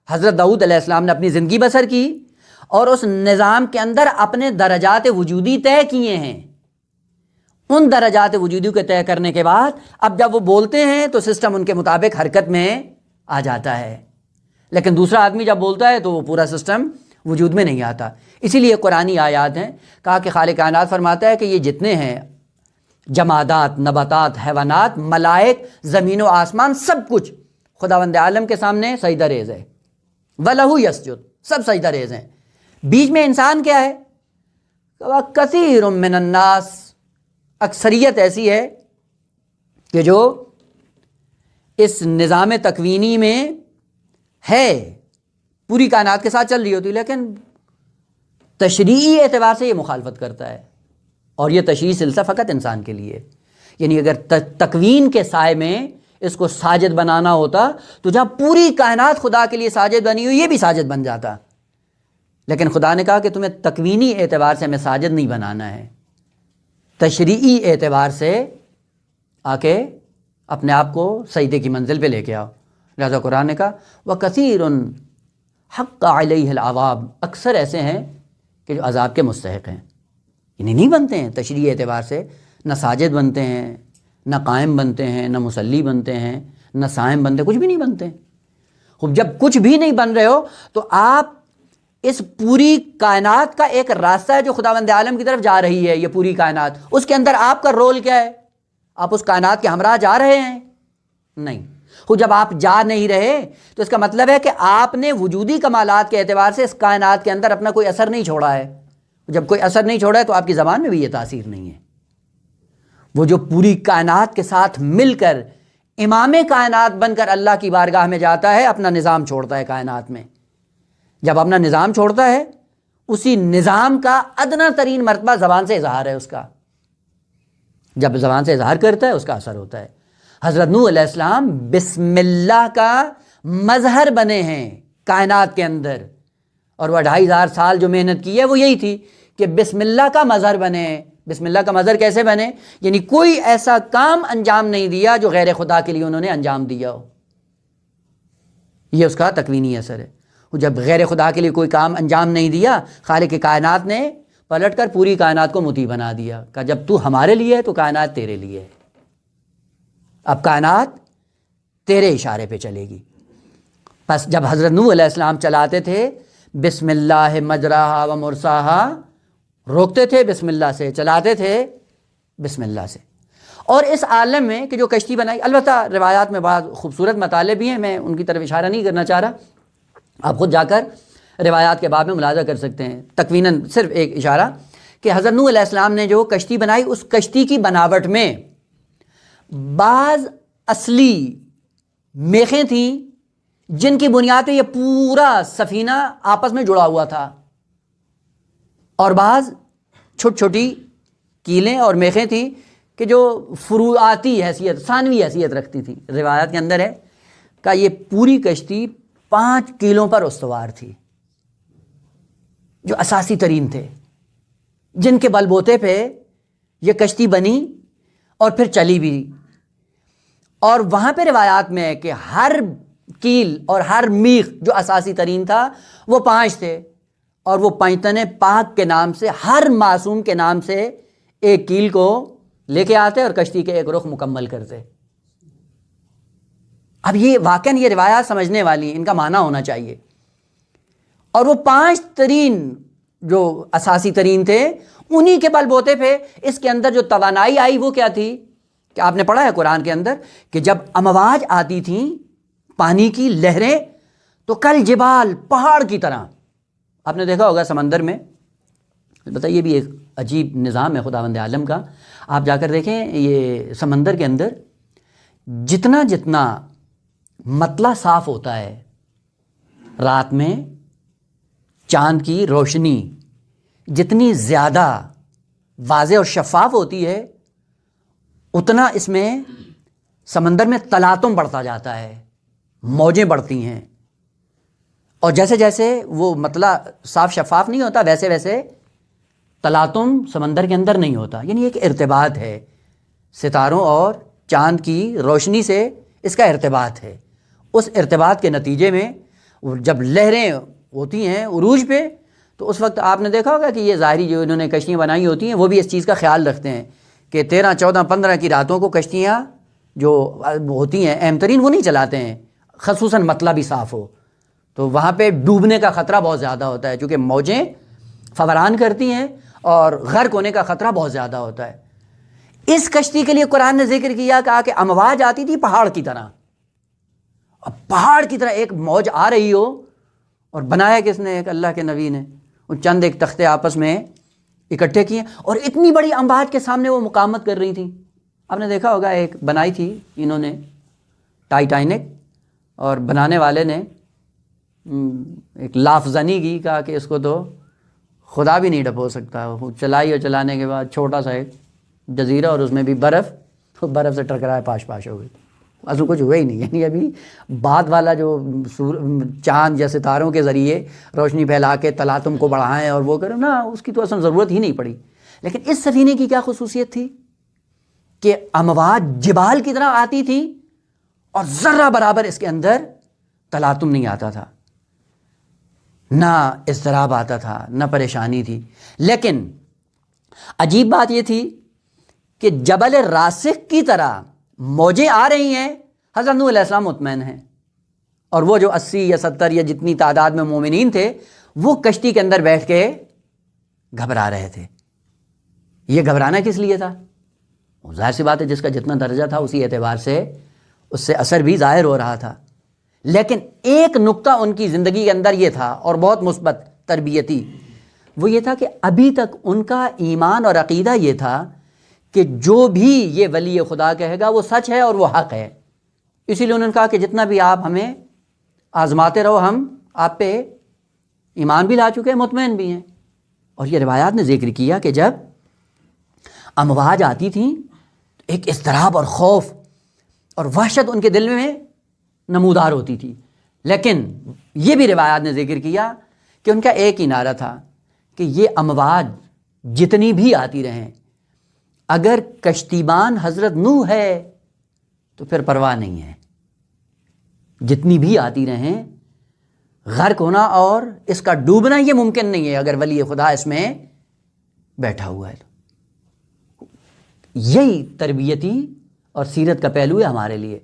حضرت داؤد علیہ السلام نے اپنی زندگی بسر کی اور اس نظام کے اندر اپنے درجات وجودی طے کیے ہیں۔ ان درجات وجودی کو طے کرنے کے بعد اب جب وہ بولتے ہیں تو سسٹم ان کے مطابق حرکت میں آ جاتا ہے، لیکن دوسرا آدمی جب بولتا ہے تو وہ پورا سسٹم وجود میں نہیں آتا۔ اسی لیے قرآنی آیات ہیں، کہا کہ خالق کائنات فرماتا ہے کہ یہ جتنے ہیں جمادات، نباتات، حیوانات، ملائک، زمین و آسمان، سب کچھ خداوند عالم کے سامنے سجدہ ریز ہے۔ وَلَهُ يَسْجُدُ، سب سجدہ ریز ہیں۔ بیچ میں انسان کیا ہے؟ کثیر من الناس، اکثریت ایسی ہے کہ جو اس نظام تکوینی میں ہے، پوری کائنات کے ساتھ چل رہی ہوتی، لیکن تشریعی اعتبار سے یہ مخالفت کرتا ہے، اور یہ تشریعی سلسلہ فقط انسان کے لیے۔ یعنی اگر تکوین کے سائے میں اس کو ساجد بنانا ہوتا تو جہاں پوری کائنات خدا کے لیے ساجد بنی ہوئی، یہ بھی ساجد بن جاتا، لیکن خدا نے کہا کہ تمہیں تکوینی اعتبار سے ہمیں ساجد نہیں بنانا ہے، تشریعی اعتبار سے آ کے اپنے آپ کو سجدے کی منزل پہ لے کے آؤ۔ لہذا قرآن نے کہا وَكَثِيرٌ حَقَّ عَلَيْهِ الْعَذَابُ، اکثر ایسے ہیں کہ جو عذاب کے مستحق ہیں، یعنی نہیں بنتے ہیں تشریعی اعتبار سے، نہ ساجد بنتے ہیں، نہ قائم بنتے ہیں، نہ مصلی بنتے ہیں، نہ صائم بنتے، کچھ بھی نہیں بنتے۔ خب جب کچھ بھی نہیں بن رہے ہو تو آپ اس پوری کائنات کا ایک راستہ ہے جو خداوند عالم کی طرف جا رہی ہے، یہ پوری کائنات، اس کے اندر آپ کا رول کیا ہے؟ آپ اس کائنات کے ہمراہ جا رہے ہیں؟ نہیں۔ خود جب آپ جا نہیں رہے تو اس کا مطلب ہے کہ آپ نے وجودی کمالات کے اعتبار سے اس کائنات کے اندر اپنا کوئی اثر نہیں چھوڑا ہے۔ جب کوئی اثر نہیں چھوڑا ہے تو آپ کی زبان میں بھی یہ تاثیر نہیں ہے۔ وہ جو پوری کائنات کے ساتھ مل کر امام کائنات بن کر اللہ کی بارگاہ میں جاتا ہے، اپنا نظام چھوڑتا ہے کائنات میں، جب اپنا نظام چھوڑتا ہے اسی نظام کا ادنا ترین مرتبہ زبان سے اظہار ہے اس کا، جب زبان سے اظہار کرتا ہے اس کا اثر ہوتا ہے۔ حضرت نوح علیہ السلام بسم اللہ کا مظہر بنے ہیں کائنات کے اندر، اور وہ 2500 سال جو محنت کی ہے وہ یہی تھی کہ بسم اللہ کا مظہر بنے۔ بسم اللہ کا مظہر کیسے بنے؟ یعنی کوئی ایسا کام انجام نہیں دیا جو غیر خدا کے لیے انہوں نے انجام دیا ہو، یہ اس کا تکوینی اثر ہے۔ جب غیر خدا کے لیے کوئی کام انجام نہیں دیا، خالق کائنات نے پلٹ کر پوری کائنات کو مطیع بنا دیا، کہ جب تو ہمارے لیے ہے تو کائنات تیرے لیے ہے، اب کائنات تیرے اشارے پہ چلے گی۔ پس جب حضرت نوح علیہ السلام چلاتے تھے بسم اللہ مجراہا و مرساہا، روکتے تھے بسم اللہ سے، چلاتے تھے بسم اللہ سے۔ اور اس عالم میں کہ جو کشتی بنائی، البتہ روایات میں بہت خوبصورت مطالب بھی ہیں، میں ان کی طرف اشارہ نہیں کرنا چاہ رہا، آپ خود جا کر روایات کے باب میں ملاحظہ کر سکتے ہیں۔ تکویناً صرف ایک اشارہ کہ حضرت نوح علیہ السلام نے جو کشتی بنائی، اس کشتی کی بناوٹ میں بعض اصلی میخیں تھیں جن کی بنیاد پہ یہ پورا سفینہ آپس میں جڑا ہوا تھا، اور بعض چھوٹی چھوٹی کیلیں اور میخیں تھیں کہ جو فروعاتی حیثیت، ثانوی حیثیت رکھتی تھی۔ روایات کے اندر ہے کہ یہ پوری کشتی 5 کیلوں پر استوار تھی، جو اساسی ترین تھے، جن کے بل بوتے پہ یہ کشتی بنی اور پھر چلی بھی۔ اور وہاں پہ روایات میں ہے کہ ہر کیل اور ہر میخ جو اساسی ترین تھا وہ 5 تھے، اور وہ پنجتن پاک کے نام سے ہر معصوم کے نام سے ایک کیل کو لے کے آتے اور کشتی کے ایک رخ مکمل کرتے. اب یہ واقعاً یہ روایات سمجھنے والی ان کا معنی ہونا چاہیے. اور وہ 5 ترین جو اساسی ترین تھے انہی کے بل بوتے پہ اس کے اندر جو توانائی آئی وہ کیا تھی کہ آپ نے پڑھا ہے قرآن کے اندر کہ جب امواج آتی تھیں پانی کی لہریں تو کل جبال پہاڑ کی طرح. آپ نے دیکھا ہوگا سمندر میں، البتہ یہ بھی ایک عجیب نظام ہے خداوند عالم کا. آپ جا کر دیکھیں یہ سمندر کے اندر جتنا جتنا مطلع صاف ہوتا ہے رات میں، چاند کی روشنی جتنی زیادہ واضح اور شفاف ہوتی ہے اتنا اس میں سمندر میں تلاطم بڑھتا جاتا ہے، موجیں بڑھتی ہیں. اور جیسے جیسے وہ مطلع صاف شفاف نہیں ہوتا ویسے ویسے تلاطم سمندر کے اندر نہیں ہوتا. یعنی ایک ارتباط ہے ستاروں اور چاند کی روشنی سے، اس کا ارتباط ہے. اس ارتباط کے نتیجے میں جب لہریں ہوتی ہیں عروج پہ تو اس وقت آپ نے دیکھا ہوگا کہ یہ ظاہری جو انہوں نے کشتیاں بنائی ہوتی ہیں وہ بھی اس چیز کا خیال رکھتے ہیں کہ 13, 14, 15 کی راتوں کو کشتیاں جو ہوتی ہیں اہم ترین وہ نہیں چلاتے ہیں، خصوصاً مطلع بھی صاف ہو. تو وہاں پہ ڈوبنے کا خطرہ بہت زیادہ ہوتا ہے چونکہ موجیں فوران کرتی ہیں اور غرق ہونے کا خطرہ بہت زیادہ ہوتا ہے. اس کشتی کے لیے قرآن نے ذکر کیا، کہا کہ امواج آتی تھی پہاڑ کی طرح. اب پہاڑ کی طرح ایک موج آ رہی ہو، اور بنایا کس نے؟ ایک اللہ کے نبی نے. وہ چند ایک تختے آپس میں اکٹھے کیے اور اتنی بڑی امواج کے سامنے وہ مقاومت کر رہی تھیں. آپ نے دیکھا ہوگا ایک بنائی تھی انہوں نے ٹائٹینک، اور بنانے والے نے ایک لافزنی کی، کہا کہ اس کو تو خدا بھی نہیں ڈبو سکتا. وہ چلائی اور چلانے کے بعد چھوٹا سا ایک جزیرہ اور اس میں بھی برف سے ٹکرائے پاش پاش ہو گئی. اصل کچھ ہوا ہی نہیں. یعنی ابھی بعد والا جو چاند یا ستاروں کے ذریعے روشنی پھیلا کے تلاطم کو بڑھائیں اور وہ کریں نا، اس کی تو اصل ضرورت ہی نہیں پڑی. لیکن اس سفینے کی کیا خصوصیت تھی کہ امواج جبال کی طرح آتی تھی اور ذرہ برابر اس کے اندر تلاطم نہیں آتا تھا، نہ اضطراب آتا تھا، نہ پریشانی تھی. لیکن عجیب بات یہ تھی کہ جبل راسخ کی طرح موجیں آ رہی ہیں، حضرت نوح علیہ السلام مطمئن ہیں، اور وہ جو 80 یا 70 یا جتنی تعداد میں مومنین تھے وہ کشتی کے اندر بیٹھ کے گھبرا رہے تھے. یہ گھبرانا کس لیے تھا؟ ظاہر سی بات ہے جس کا جتنا درجہ تھا اسی اعتبار سے اس سے اثر بھی ظاہر ہو رہا تھا. لیکن ایک نقطہ ان کی زندگی کے اندر یہ تھا اور بہت مثبت تربیتی، وہ یہ تھا کہ ابھی تک ان کا ایمان اور عقیدہ یہ تھا کہ جو بھی یہ ولی خدا کہے گا وہ سچ ہے اور وہ حق ہے. اسی لیے انہوں نے کہا کہ جتنا بھی آپ ہمیں آزماتے رہو، ہم آپ پہ ایمان بھی لا چکے ہیں، مطمئن بھی ہیں. اور یہ روایات نے ذکر کیا کہ جب امواج آتی تھیں ایک اضطراب اور خوف اور وحشت ان کے دل میں نمودار ہوتی تھی. لیکن یہ بھی روایات نے ذکر کیا کہ ان کا ایک ہی نعرہ تھا کہ یہ امواج جتنی بھی آتی رہیں، اگر کشتیبان حضرت نوح ہے تو پھر پرواہ نہیں ہے. جتنی بھی آتی رہیں، غرق ہونا اور اس کا ڈوبنا یہ ممکن نہیں ہے اگر ولی خدا اس میں بیٹھا ہوا ہے. یہی تربیتی اور سیرت کا پہلو ہے ہمارے لیے.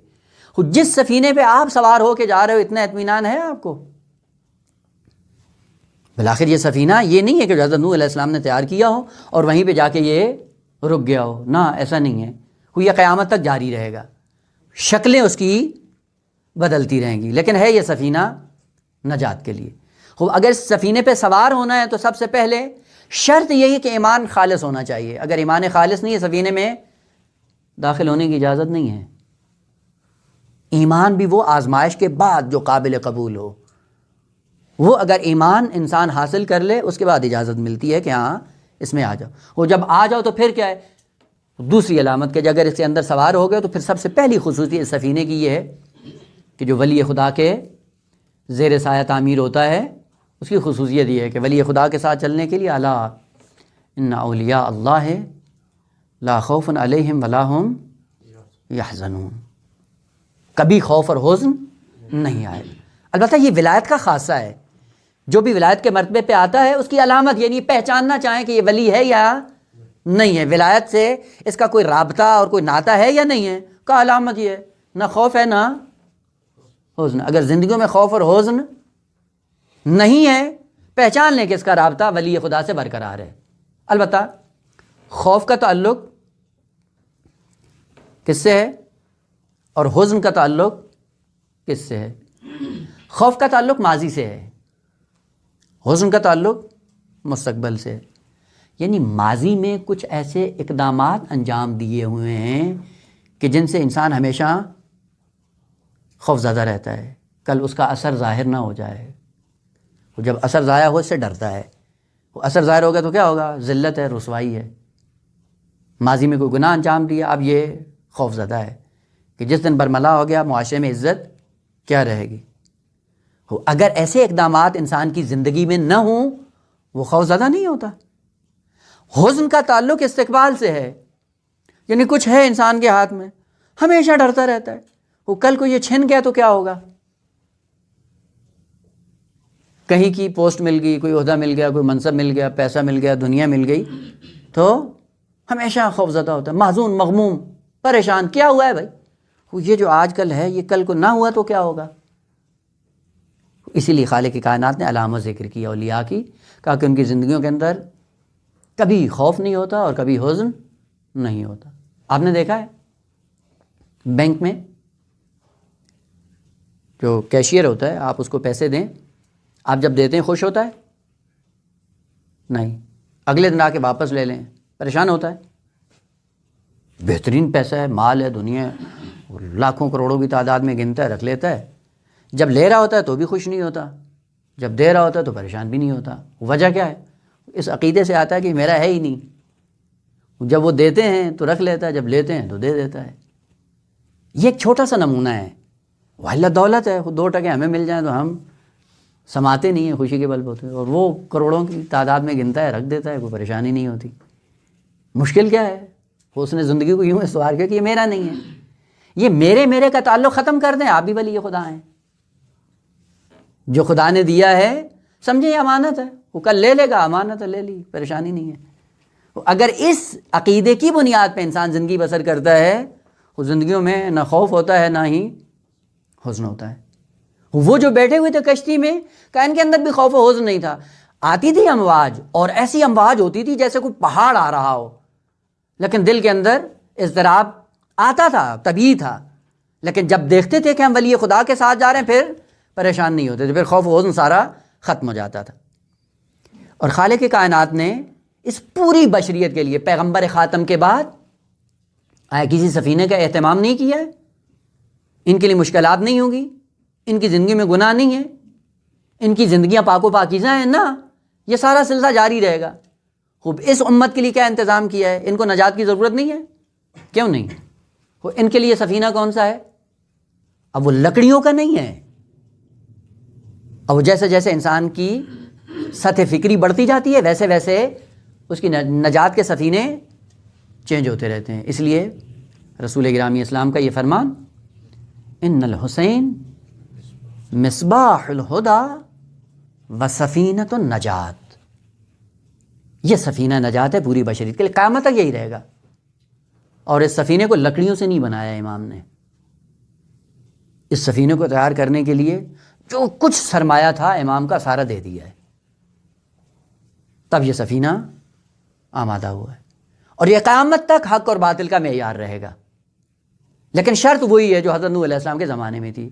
جس سفینے پہ آپ سوار ہو کے جا رہے ہو اتنا اطمینان ہے آپ کو؟ بالآخر یہ سفینہ یہ نہیں ہے کہ حضرت نوح علیہ السلام نے تیار کیا ہو اور وہیں پہ جا کے یہ رک گیا ہو. نہ، ایسا نہیں ہے. یہ قیامت تک جاری رہے گا، شکلیں اس کی بدلتی رہیں گی، لیکن ہے یہ سفینہ نجات کے لیے. اگر اس سفینے پہ سوار ہونا ہے تو سب سے پہلے شرط یہی کہ ایمان خالص ہونا چاہیے. اگر ایمان خالص نہیں ہے سفینے میں داخل ہونے کی اجازت نہیں ہے. ایمان بھی وہ آزمائش کے بعد جو قابل قبول ہو، وہ اگر ایمان انسان حاصل کر لے اس کے بعد اجازت ملتی ہے کہ ہاں اس میں آ جاؤ. وہ جب آ جاؤ تو پھر کیا ہے؟ دوسری علامت کہ اگر اس کے اندر سوار ہو گئے تو پھر سب سے پہلی خصوصیت اس سفینے کی یہ ہے کہ جو ولی خدا کے زیر سایہ تعمیر ہوتا ہے اس کی خصوصیت یہ ہے کہ ولی خدا کے ساتھ چلنے کے لیے الا ان اولیاء اللہ لا خوف علیہم ولا هم یحزنون، کبھی خوف اور حزن نہیں آئے. البتہ یہ ولایت کا خاصہ ہے جو بھی ولایت کے مرتبے پہ آتا ہے اس کی علامت یہ نہیں پہچاننا چاہیں کہ یہ ولی ہے یا نہیں ہے، ولایت سے اس کا کوئی رابطہ اور کوئی ناطہ ہے یا نہیں ہے، کا علامت یہ ہے نہ خوف ہے نہ حزن۔ اگر زندگیوں میں خوف اور حزن نہیں ہے، پہچان لیں کہ اس کا رابطہ ولی خدا سے برقرار ہے۔ البتہ خوف کا تعلق کس سے ہے اور حزن کا تعلق کس سے ہے؟ خوف کا تعلق ماضی سے ہے، حزن کا تعلق مستقبل سے ہے۔ یعنی ماضی میں کچھ ایسے اقدامات انجام دیے ہوئے ہیں کہ جن سے انسان ہمیشہ خوف زدہ رہتا ہے، کل اس کا اثر ظاہر نہ ہو جائے۔ وہ جب اثر ضائع ہو اس سے ڈرتا ہے، وہ اثر ظاہر ہوگا تو کیا ہوگا؟ ذلت ہے، رسوائی ہے۔ ماضی میں کوئی گناہ انجام دیا، اب یہ خوف زدہ ہے کہ جس دن برملا ہو گیا معاشرے میں عزت کیا رہے گی۔ اگر ایسے اقدامات انسان کی زندگی میں نہ ہوں وہ خوف زدہ نہیں ہوتا۔ حزن کا تعلق استقبال سے ہے، یعنی کچھ ہے انسان کے ہاتھ میں، ہمیشہ ڈرتا رہتا ہے وہ کل کو یہ چھن گیا تو کیا ہوگا، کہیں کی پوسٹ مل گئی، کوئی عہدہ مل گیا، کوئی منصب مل گیا، پیسہ مل گیا، دنیا مل گئی، تو ہمیشہ خوف زدہ ہوتا ہے، محزون، مغموم، پریشان، کیا ہوا ہے بھائی، یہ جو آج کل ہے یہ کل کو نہ ہوا تو کیا ہوگا۔ اسی لیے خالق کائنات نے علامت ذکر کی اولیاء کی، کہا کہ ان کی زندگیوں کے اندر کبھی خوف نہیں ہوتا اور کبھی حزن نہیں ہوتا۔ آپ نے دیکھا ہے بینک میں جو کیشیئر ہوتا ہے، آپ اس کو پیسے دیں، آپ جب دیتے ہیں خوش ہوتا ہے؟ نہیں، اگلے دن آ کے واپس لے لیں پریشان ہوتا ہے۔ بہترین پیسہ ہے، مال ہے، دنیا ہے، لاکھوں کروڑوں کی تعداد میں گنتا ہے، رکھ لیتا ہے، جب لے رہا ہوتا ہے تو بھی خوش نہیں ہوتا، جب دے رہا ہوتا ہے تو پریشان بھی نہیں ہوتا۔ وجہ کیا ہے؟ اس عقیدے سے آتا ہے کہ میرا ہے ہی نہیں۔ جب وہ دیتے ہیں تو رکھ لیتا ہے، جب لیتے ہیں تو دے دیتا ہے۔ یہ ایک چھوٹا سا نمونہ ہے۔ واللہ دولت ہے، 2 ٹکے ہمیں مل جائیں تو ہم سماتے نہیں ہیں، خوشی کے بل ہوتے ہیں، اور وہ کروڑوں کی تعداد میں گنتا ہے، رکھ دیتا ہے، کوئی پریشانی نہیں ہوتی۔ مشکل کیا ہے؟ اس نے زندگی کو یوں استوار کیا کہ یہ میرا نہیں ہے، یہ میرے کا تعلق ختم کر دیں، آپ بھی ولی خدا ہیں۔ جو خدا نے دیا ہے سمجھیں یہ امانت ہے، وہ کل لے لے گا، امانت ہے، لے لی، پریشانی نہیں ہے۔ اگر اس عقیدے کی بنیاد پہ انسان زندگی بسر کرتا ہے، وہ زندگیوں میں نہ خوف ہوتا ہے نہ ہی حزن ہوتا ہے۔ وہ جو بیٹھے ہوئے تھے کشتی میں، کہ ان کے اندر بھی خوف و حزن نہیں تھا، آتی تھی امواج، اور ایسی امواج ہوتی تھی جیسے کوئی پہاڑ آ رہا ہو، لیکن دل کے اندر اضطراب آتا تھا، طبیعی تھا، لیکن جب دیکھتے تھے کہ ہم ولی خدا کے ساتھ جا رہے ہیں پھر پریشان نہیں ہوتے تھے، پھر خوف و حزن سارا ختم ہو جاتا تھا۔ اور خالق کائنات نے اس پوری بشریت کے لیے پیغمبر خاتم کے بعد آیا کسی سفینے کا اہتمام نہیں کیا ہے؟ ان کے لیے مشکلات نہیں ہوں گی، ان کی زندگی میں گناہ نہیں ہے، ان کی زندگیاں پاک و پاکیزہ ہیں، نہ، یہ سارا سلسلہ جاری رہے گا۔ خوب اس امت کے لیے کیا انتظام کیا ہے؟ ان کو نجات کی ضرورت نہیں ہے؟ کیوں نہیں؟ ان کے لیے سفینہ کون سا ہے؟ اب وہ لکڑیوں کا نہیں ہے، اب جیسے جیسے انسان کی سطح فکری بڑھتی جاتی ہے ویسے ویسے اس کی نجات کے سفینے چینج ہوتے رہتے ہیں۔ اس لیے رسول گرامی اسلام کا یہ فرمان، ان الحسین مصباح الہدی و سفینۃ النجات، یہ سفینہ نجات ہے پوری بشریت کے لیے، قیامت تک یہی رہے گا۔ اور اس سفینے کو لکڑیوں سے نہیں بنایا امام نے، اس سفینے کو تیار کرنے کے لیے جو کچھ سرمایہ تھا امام کا سارا دے دیا ہے، تب یہ سفینہ آمادہ ہوا ہے، اور یہ قیامت تک حق اور باطل کا معیار رہے گا۔ لیکن شرط وہی ہے جو حضرت نوح علیہ السلام کے زمانے میں تھی،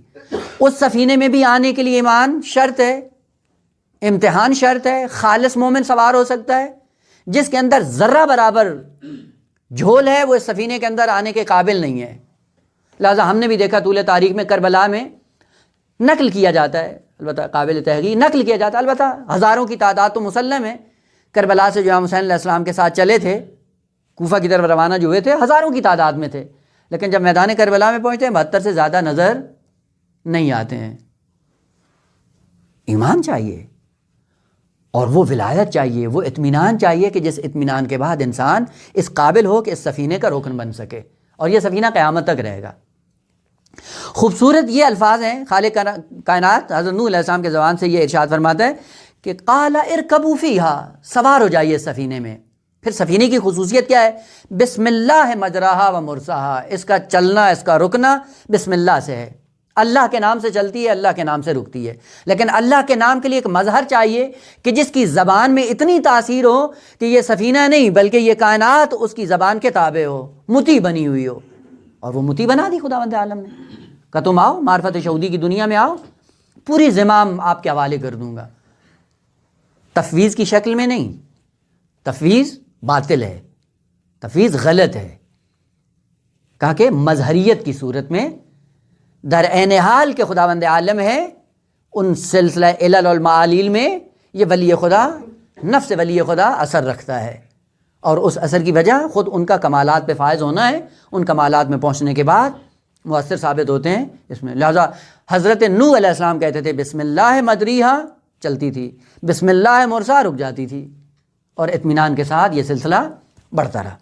اس سفینے میں بھی آنے کے لیے ایمان شرط ہے، امتحان شرط ہے، خالص مومن سوار ہو سکتا ہے، جس کے اندر ذرہ برابر جھول ہے وہ اس سفینے کے اندر آنے کے قابل نہیں ہے۔ لہٰذا ہم نے بھی دیکھا طول تاریخ میں کربلا میں نقل کیا جاتا ہے، البتہ قابل تحقیق نقل کیا جاتا ہے، البتہ ہزاروں کی تعداد تو مسلم ہے، کربلا سے جو امام حسین علیہ السلام کے ساتھ چلے تھے، کوفہ کی طرف روانہ جو ہوئے تھے، ہزاروں کی تعداد میں تھے، لیکن جب میدان کربلا میں پہنچتے ہیں 72 سے زیادہ نظر نہیں آتے ہیں۔ ایمان چاہیے اور وہ ولایت چاہیے، وہ اطمینان چاہیے کہ جس اطمینان کے بعد انسان اس قابل ہو کہ اس سفینے کا رکن بن سکے، اور یہ سفینہ قیامت تک رہے گا۔ خوبصورت یہ الفاظ ہیں، خالق کائنات حضرت نوح علیہ السلام کے زبان سے یہ ارشاد فرماتا ہے کہ قال ارکبوا فیہا، سوار ہو جائیے سفینے میں۔ پھر سفینے کی خصوصیت کیا ہے؟ بسم اللہ مجراہا و مرساہا، اس کا چلنا، اس کا رکنا بسم اللہ سے ہے، اللہ کے نام سے چلتی ہے، اللہ کے نام سے رکتی ہے۔ لیکن اللہ کے نام کے لیے ایک مظہر چاہیے کہ جس کی زبان میں اتنی تاثیر ہو کہ یہ سفینہ نہیں بلکہ یہ کائنات اس کی زبان کے تابع ہو، مطیع بنی ہوئی ہو، اور وہ مطیع بنا دی خداوند عالم نے کہ تم آؤ معرفت شہودی کی دنیا میں آؤ، پوری زمام آپ کے حوالے کر دوں گا، تفویض کی شکل میں نہیں، تفویض باطل ہے، تفویض غلط ہے، کہا کہ مظہریت کی صورت میں در عین حال کے خداوند عالم ہے، ان سلسلہ علل والمعالیل میں یہ ولی خدا، نفس ولی خدا اثر رکھتا ہے، اور اس اثر کی وجہ خود ان کا کمالات پہ فائز ہونا ہے، ان کمالات میں پہنچنے کے بعد مؤثر ثابت ہوتے ہیں اس میں۔ لہذا حضرت نوح علیہ السلام کہتے تھے بسم اللہ مجریہا، چلتی تھی، بسم اللہ مرسا، رک جاتی تھی، اور اطمینان کے ساتھ یہ سلسلہ بڑھتا رہا۔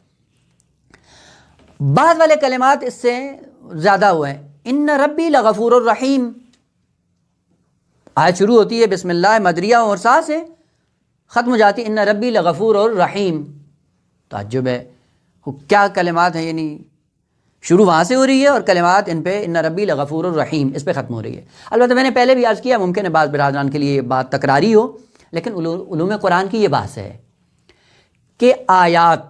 بعد والے کلمات اس سے زیادہ ہوئے ہیں، ان ربی لغفور الرحیم، آیت شروع ہوتی ہے بسم اللہ مجریہ و مرسا سے، ختم ہو جاتی ان ربی لغفور الرحیم۔ تعجب ہے، کیا کلمات ہیں، یعنی شروع وہاں سے ہو رہی ہے اور کلمات ان پہ ان ربی لغفور الرحیم اس پہ ختم ہو رہی ہے۔ البتہ میں نے پہلے بھی عرض کیا، ممکن ہے بعض برادران کے لیے یہ بات تکراری ہو، لیکن علوم قرآن کی یہ بحث ہے کہ آیات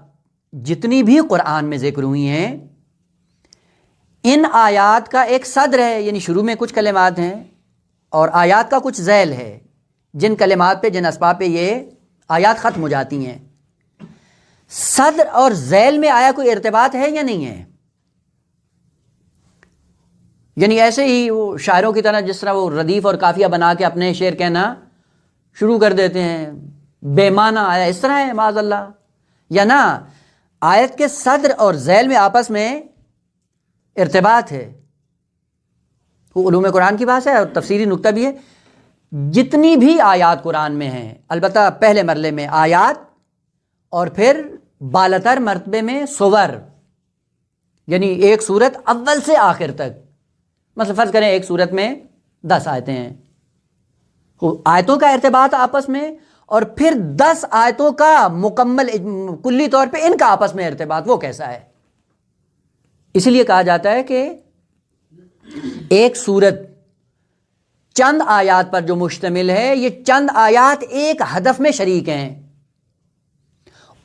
جتنی بھی قرآن میں ذکر ہوئی ہیں، ان آیات کا ایک صدر ہے، یعنی شروع میں کچھ کلمات ہیں، اور آیات کا کچھ ذیل ہے، جن کلمات پہ، جن اسباب پہ یہ آیات ختم ہو جاتی ہیں۔ صدر اور ذیل میں آیا کوئی ارتباط ہے یا نہیں ہے؟ یعنی ایسے ہی وہ شاعروں کی طرح جس طرح وہ ردیف اور قافیہ بنا کے اپنے شعر کہنا شروع کر دیتے ہیں، بے معنی آیا، اس طرح ہے معاذ اللہ، یا نہ آیت کے صدر اور ذیل میں آپس میں ارتباط ہے۔ وہ علوم قرآن کی بات ہے اور تفسیری نکتہ بھی ہے۔ جتنی بھی آیات قرآن میں ہیں، البتہ پہلے مرلے میں آیات اور پھر بالاتر مرتبے میں سور، یعنی ایک سورت اول سے آخر تک، مثلا فرض کریں ایک سورت میں 10 آیتیں ہیں، آیتوں کا ارتباط آپس میں، اور پھر 10 آیتوں کا مکمل کلی طور پہ ان کا آپس میں ارتباط، وہ کیسا ہے؟ اس لیے کہا جاتا ہے کہ ایک سورت چند آیات پر جو مشتمل ہے، یہ چند آیات ایک ہدف میں شریک ہیں،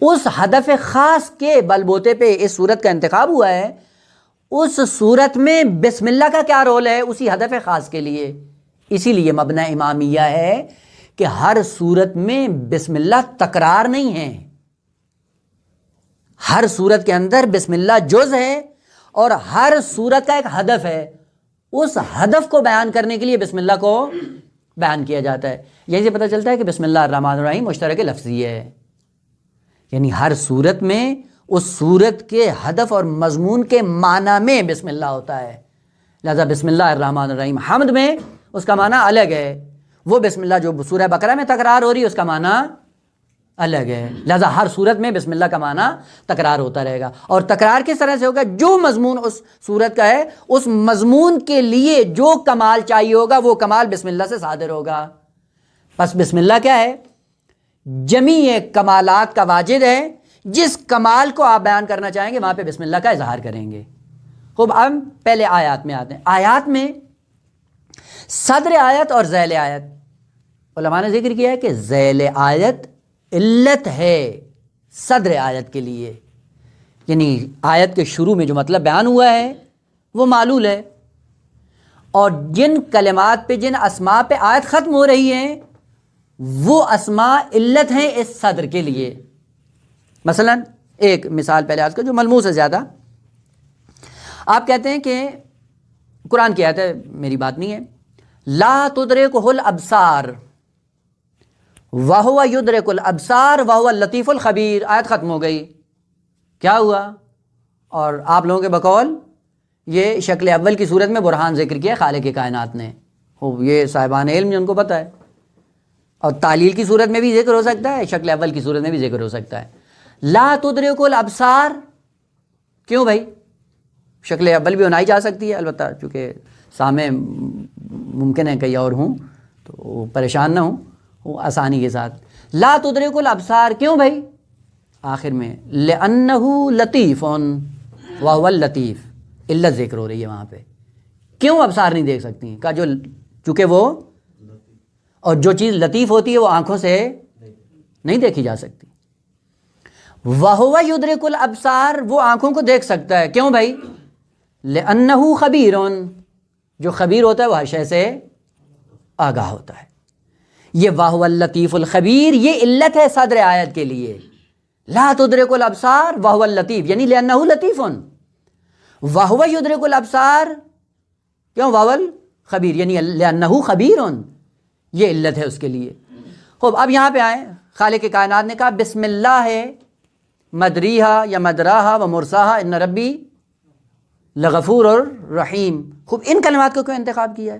اس ہدف خاص کے بل بوتے پہ اس سورت کا انتخاب ہوا ہے۔ اس سورت میں بسم اللہ کا کیا رول ہے اسی ہدف خاص کے لیے، اسی لیے مبنی امامیہ ہے کہ ہر سورت میں بسم اللہ تکرار نہیں ہے، ہر سورت کے اندر بسم اللہ جز ہے، اور ہر سورت کا ایک ہدف ہے، اس ہدف کو بیان کرنے کے لیے بسم اللہ کو بیان کیا جاتا ہے۔ یہیں سے پتہ چلتا ہے کہ بسم اللہ الرحمن الرحیم مشترک لفظی ہے، یعنی ہر سورت میں اس سورت کے ہدف اور مضمون کے معنی میں بسم اللہ ہوتا ہے۔ لہذا بسم اللہ الرحمن الرحیم حمد میں اس کا معنی الگ ہے، وہ بسم اللہ جو سورہ بقرہ میں تکرار ہو رہی ہے اس کا معنی الگ ہے۔ لہذا ہر سورت میں بسم اللہ کا معنی تکرار ہوتا رہے گا، اور تکرار کس طرح سے ہوگا؟ جو مضمون اس سورت کا ہے، اس مضمون کے لیے جو کمال چاہیے ہوگا وہ کمال بسم اللہ سے صادر ہوگا۔ بس بسم اللہ کیا ہے؟ جمیع کمالات کا واجد ہے، جس کمال کو آپ بیان کرنا چاہیں گے وہاں پہ بسم اللہ کا اظہار کریں گے۔ خوب، اب پہلے آیات میں آتے ہیں۔ آیات میں صدر آیت اور ذیل آیت، علماء نے ذکر کیا ہے کہ ذیل آیت علت ہے صدر آیت کے لیے، یعنی آیت کے شروع میں جو مطلب بیان ہوا ہے وہ معلول ہے، اور جن کلمات پہ، جن اسماء پہ آیت ختم ہو رہی ہیں وہ اسماء علت ہیں اس صدر کے لیے۔ مثلا ایک مثال پہلے آج کا جو ملموس ہے زیادہ، آپ کہتے ہیں کہ قرآن کی آیت ہے، میری بات نہیں ہے، لا تدرکہ الابصار وہو یدرک الابصار وہو اللطیف الخبیر، آیت ختم ہو گئی، کیا ہوا؟ اور آپ لوگوں کے بقول یہ شکل اول کی صورت میں برہان ذکر کیا خالق کائنات نے، یہ صاحبان علم جن کو پتہ ہے، اور تعلیل کی صورت میں بھی ذکر ہو سکتا ہے، شکل اول کی صورت میں بھی ذکر ہو سکتا ہے۔ لا تدرک الابصار، کیوں بھائی؟ شکل اول بھی بنائی جا سکتی ہے، البتہ چونکہ سامع ممکن ہے کئی اور ہوں تو پریشان نہ ہوں، وہ آسانی کے ساتھ. لا تدرک الابصار کیوں بھائی؟ آخر میں لأنہ لطیف وہو اللطیف، علت ذکر ہو رہی ہے وہاں پہ. کیوں ابصار نہیں دیکھ سکتی؟ کا جو چونکہ وہ، اور جو چیز لطیف ہوتی ہے وہ آنکھوں سے نہیں دیکھی جا سکتی. وہو یدرک الابصار، وہ آنکھوں کو دیکھ سکتا ہے. کیوں بھائی؟ لأنہ خبیر، جو خبیر ہوتا ہے وہ ہر شے سے آگاہ ہوتا ہے. یہ وہو اللطیف الخبیر یہ علت ہے صدر آیت کے لیے. لا تدرک الابصار وہو اللطیف یعنی لأنہ لطیف، وہو یدرک الابصار کیوں؟ وہو الخبیر یعنی لأنہ خبیر، یہ علت ہے اس کے لیے. خوب اب یہاں پہ آئیں. خالق کائنات نے کہا بسم اللہ مجریہا یا مجراہا و مرساہا ان ربی لغفور الرحیم. خوب ان کلمات کو کیوں انتخاب کیا ہے؟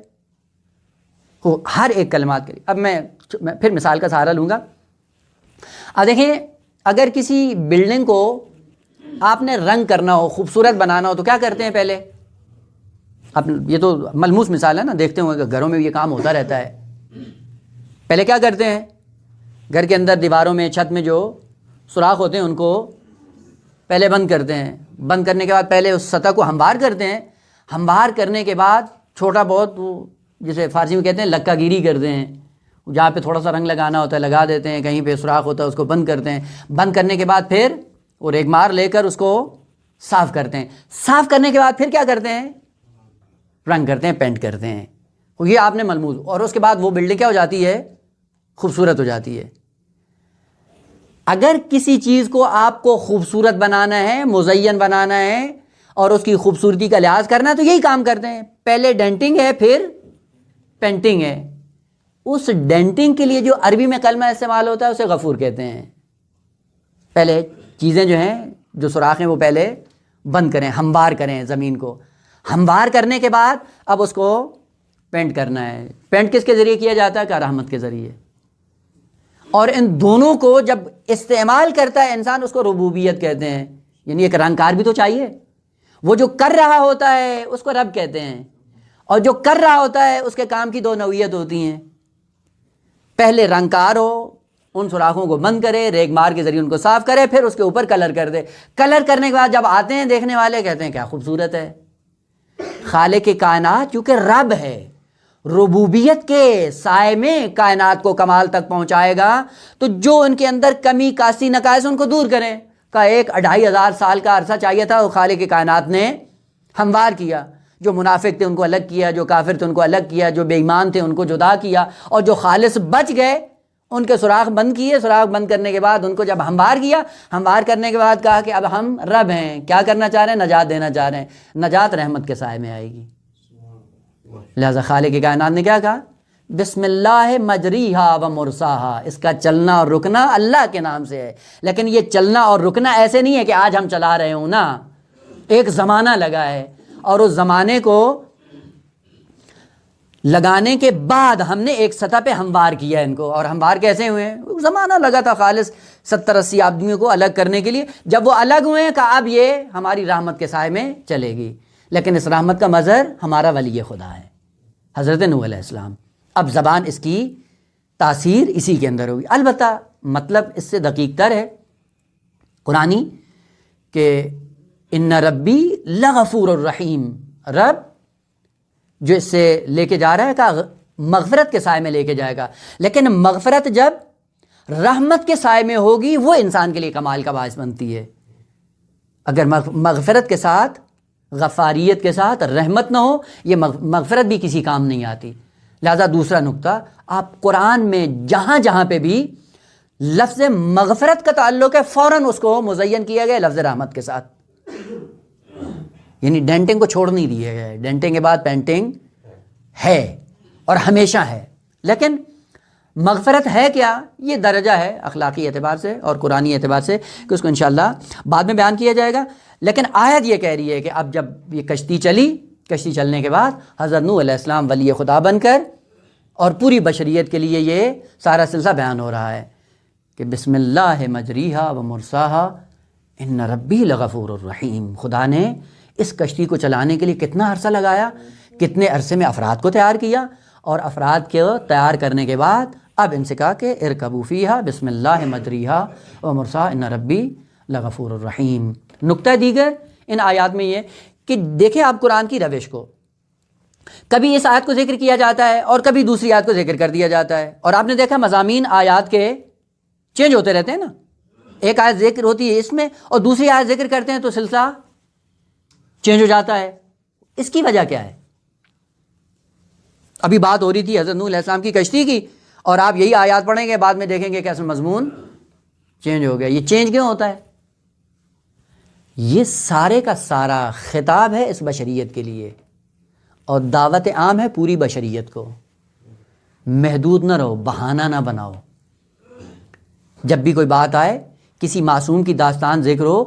خوب ہر ایک کلمات کے لیے. اب میں پھر مثال کا سہارا لوں گا. اب دیکھیں اگر کسی بلڈنگ کو آپ نے رنگ کرنا ہو، خوبصورت بنانا ہو تو کیا کرتے ہیں پہلے؟ اب یہ تو ملموس مثال ہے نا، دیکھتے ہوں کہ گھروں میں بھی یہ کام ہوتا رہتا ہے. پہلے کیا کرتے ہیں؟ گھر کے اندر دیواروں میں چھت میں جو سوراخ ہوتے ہیں ان کو پہلے بند کرتے ہیں. بند کرنے کے بعد پہلے اس سطح کو ہموار کرتے ہیں. ہموار کرنے کے بعد چھوٹا بہت جسے فارسی میں کہتے ہیں لکا گیری کرتے ہیں. جہاں پہ تھوڑا سا رنگ لگانا ہوتا ہے لگا دیتے ہیں، کہیں پہ سوراخ ہوتا ہے اس کو بند کرتے ہیں. بند کرنے کے بعد پھر وہ ریگمار لے کر اس کو صاف کرتے ہیں. صاف کرنے کے بعد پھر کیا کرتے ہیں؟ رنگ کرتے ہیں، پینٹ کرتے ہیں. یہ آپ نے ملموس، اور اس کے بعد وہ بلڈنگ کیا ہو جاتی ہے؟ خوبصورت ہو جاتی ہے. اگر کسی چیز کو آپ کو خوبصورت بنانا ہے، مزین بنانا ہے اور اس کی خوبصورتی کا لحاظ کرنا ہے تو یہی کام کرتے ہیں. پہلے ڈینٹنگ ہے پھر پینٹنگ ہے. اس ڈینٹنگ کے لیے جو عربی میں کلمہ استعمال ہوتا ہے اسے غفور کہتے ہیں. پہلے چیزیں جو ہیں، جو سوراخ ہیں وہ پہلے بند کریں، ہموار کریں زمین کو. ہموار کرنے کے بعد اب اس کو پینٹ کرنا ہے. پینٹ کس کے ذریعے کیا جاتا ہے؟ کہ رحمت کے ذریعے. اور ان دونوں کو جب استعمال کرتا ہے انسان اس کو ربوبیت کہتے ہیں. یعنی ایک رنگکار بھی تو چاہیے. وہ جو کر رہا ہوتا ہے اس کو رب کہتے ہیں، اور جو کر رہا ہوتا ہے اس کے کام کی دو نوعیت ہوتی ہیں. پہلے رنگکار ہو، ان سوراخوں کو بند کرے، ریگ مار کے ذریعے ان کو صاف کرے، پھر اس کے اوپر کلر کر دے. کلر کرنے کے بعد جب آتے ہیں دیکھنے والے کہتے ہیں کیا خوبصورت ہے. خالق کائنات چونکہ رب ہے، ربوبیت کے سائے میں کائنات کو کمال تک پہنچائے گا، تو جو ان کے اندر کمی کاسی نقائص ان کو دور کریں. کا 1,500 سال کا عرصہ چاہیے تھا، وہ خالق کائنات نے ہموار کیا. جو منافق تھے ان کو الگ کیا، جو کافر تھے ان کو الگ کیا، جو بے ایمان تھے ان کو جدا کیا، اور جو خالص بچ گئے ان کے سوراخ بند کیے. سوراخ بند کرنے کے بعد ان کو جب ہموار کیا، ہموار کرنے کے بعد کہا کہ اب ہم رب ہیں. کیا کرنا چاہ رہے ہیں؟ نجات دینا چاہ رہے ہیں. نجات رحمت کے سائے میں آئے گی. لہذا خالق کائنات نے کیا کہا؟ بسم اللہ مجریہا و مرساہا. اس کا چلنا اور رکنا اللہ کے نام سے ہے. لیکن یہ چلنا اور رکنا ایسے نہیں ہے کہ آج ہم چلا رہے ہوں نا. ایک زمانہ لگا ہے، اور اس زمانے کو لگانے کے بعد ہم نے ایک سطح پہ ہموار کیا ان کو. اور ہموار کیسے ہوئے ہیں؟ زمانہ لگا تھا خالص 70-80 آدمیوں کو الگ کرنے کے لیے. جب وہ الگ ہوئے ہیں کہا اب یہ ہماری رحمت کے سائے میں چلے گی. لیکن اس رحمت کا مظہر ہمارا ولی خدا ہے، حضرت نوح علیہ السلام. اب زبان اس کی تاثیر اسی کے اندر ہوگی. البتہ مطلب اس سے دقیق تر ہے قرآنی کہ ان ربی لغفور الرحیم. رب جو اس سے لے کے جا رہا ہے کہ مغفرت کے سائے میں لے کے جائے گا. لیکن مغفرت جب رحمت کے سائے میں ہوگی وہ انسان کے لیے کمال کا باعث بنتی ہے. اگر مغفرت کے ساتھ، غفاریت کے ساتھ رحمت نہ ہو، یہ مغفرت بھی کسی کام نہیں آتی. لہذا دوسرا نقطہ، آپ قرآن میں جہاں جہاں پہ بھی لفظ مغفرت کا تعلق ہے فوراً اس کو مزین کیا گیا لفظ رحمت کے ساتھ. یعنی ڈینٹنگ کو چھوڑ نہیں دیا گیا ہے. ڈینٹنگ کے بعد پینٹنگ ہے اور ہمیشہ ہے. لیکن مغفرت ہے کیا؟ یہ درجہ ہے اخلاقی اعتبار سے اور قرآنی اعتبار سے کہ اس کو انشاءاللہ بعد میں بیان کیا جائے گا. لیکن آیت یہ کہہ رہی ہے کہ اب جب یہ کشتی چلی، کشتی چلنے کے بعد حضرت نوح علیہ السلام ولی خدا بن کر، اور پوری بشریت کے لیے یہ سارا سلسلہ بیان ہو رہا ہے کہ بسم اللہ مجریہا و مرساہا ان ربی لغفور الرحیم. خدا نے اس کشتی کو چلانے کے لیے کتنا عرصہ لگایا، کتنے عرصے میں افراد کو تیار کیا، اور افراد کو تیار کرنے کے بعد اب ان سے کہا کہ ارکبوا فیہا بسم اللہ مجریہا و مرساہا ان ربی لغفور الرحیم۔ نقطہ دیگر ان آیات میں یہ کہ دیکھیں آپ قرآن کی روش کو، کبھی اس آیت کو ذکر کیا جاتا ہے اور کبھی دوسری آیت کو ذکر کر دیا جاتا ہے، اور آپ نے دیکھا مضامین آیات کے چینج ہوتے رہتے ہیں نا، ایک آیت ذکر ہوتی ہے اس میں اور دوسری آیت ذکر کرتے ہیں تو سلسلہ چینج ہو جاتا ہے۔ اس کی وجہ کیا ہے؟ ابھی بات ہو رہی تھی حضرت نوح علیہ السلام کی کشتی کی، اور آپ یہی آیات پڑھیں گے بعد میں دیکھیں گے کیسے مضمون چینج ہو گیا۔ یہ چینج کیوں ہوتا ہے؟ یہ سارے کا سارا خطاب ہے اس بشریت کے لیے، اور دعوت عام ہے پوری بشریت کو۔ محدود نہ رہو، بہانہ نہ بناؤ۔ جب بھی کوئی بات آئے، کسی معصوم کی داستان ذکر ہو